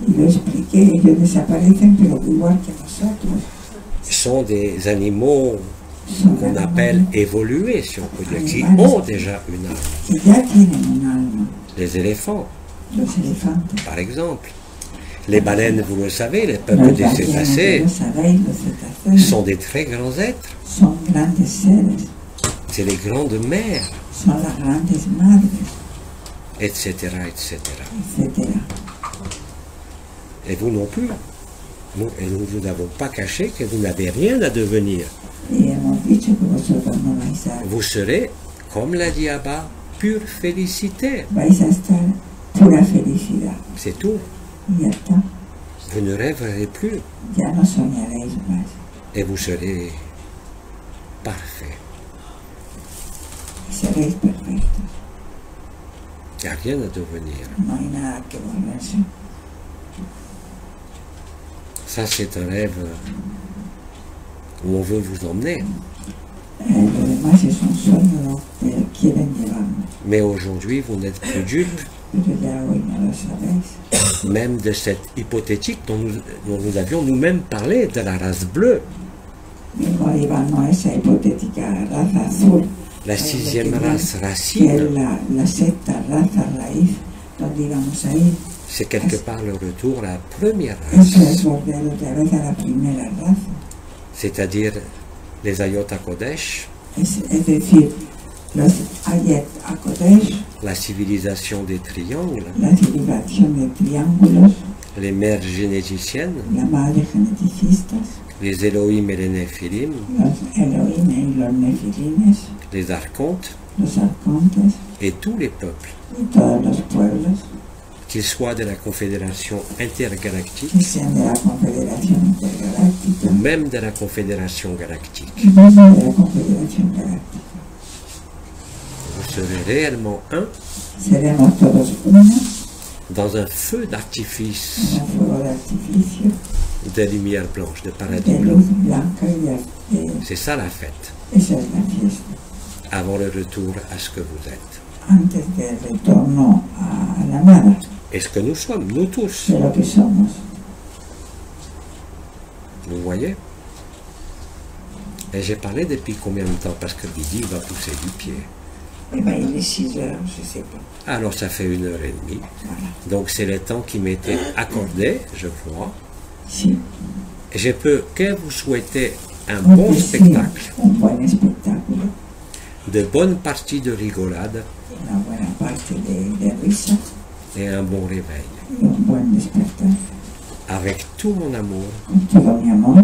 Y lo expliqué, ellos desaparecen, pero igual que nosotros. sont des animaux Son qu'on animales appelle évolués, si on peut dire, qui ont déjà une âme. que ya tienen un alma. Les éléphants, Los elefantes. par exemple. Les baleines, vous le savez, les peuples Los des ballenas, cétacés lo sabéis, los cetáceos sont des très grands êtres. son grandes seres, C'est les grandes mères, son las grandes madres, etc., etc. etc. Et vous non plus. Nous ne vous avons pas caché que vous n'avez rien à devenir. Y hemos dicho que vosotros no vais a, Vous serez, comme l'a dit Abba, pure félicité. vais a estar pura felicidad. C'est tout. Y ya está. Vous ne rêverez plus Ya no soñaréis más. et vous serez parfait. Y seréis perfectos. Il n'y a rien à devenir. No hay nada que volverse. Ça, c'est un rêve où on veut vous emmener. Lo demás es un sueño que quieren llevarnos. Mais aujourd'hui, vous n'êtes plus dupe, Pero ya hoy no lo sabéis. même de cette hypothétique dont nous avions nous-mêmes parlé, de la race bleue. Mismo llevarnos a esa hipotética raza azul La sixième race que es racine, la sexta raza raíz, donde íbamos a ir. c'est quelque part le retour à la première Eso race, es volver otra vez a la primera raza. c'est-à-dire les Ayot HaKodesh, Es decir, los Ayet HaKodesh, la civilisation des triangles, la civilización de triángulos, les mères généticiennes, la madre geneticistas, les Elohim et les Néphilim, los Elohim y los Nefilines, les archontes los arcontes et tous les peuples, y todos los pueblos qu'ils soient de la Confédération intergalactique que sean de la Confederación Intergaláctica ou même de la Confédération galactique. y mismo de la Confederación Galáctica. Vous serez réellement un Seremos todos uno dans un feu d'artifice en un fuego de artificio, de lumière blanche, de paradis de blanc. luz blanca y C'est ça la fête, esa es la fiesta. avant le retour à ce que vous êtes. Antes del retorno a la nada, Et ce que nous sommes, nous tous. de lo que somos. Vous voyez? Et j'ai parlé depuis combien de temps? Parce que Bidi va pousser du pied. Eh ben, il est 6 heures, je sais pas. Alors ça fait 1h30. Voilà. Donc c'est le temps qui m'était accordé, je crois. Sí. Et je peux que vous souhaiter un Un bon spectacle, un buen espectáculo, de bonnes parties de rigolade una buena parte de risa et un bon réveil. y un buen despertar. Avec tout mon amour Con todo mi amor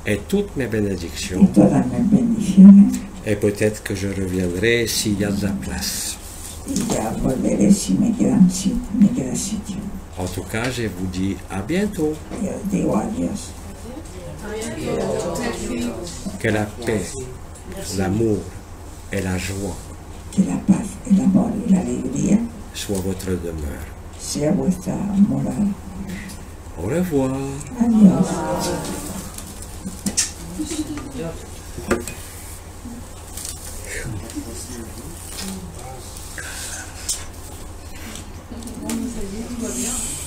et toutes mes y bénédictions. todas mis bendiciones. Et peut-être que je reviendrai s'il y a de la place. Y ya volveré si me queda sitio. En tout cas, je vous dis à bientôt. Y os digo adiós. Que la paix, l'amour et la joie Que la paz, el amor y la alegría soient votre demeure. sea vuestra morada. Au revoir. Adiós. Vamos a ir,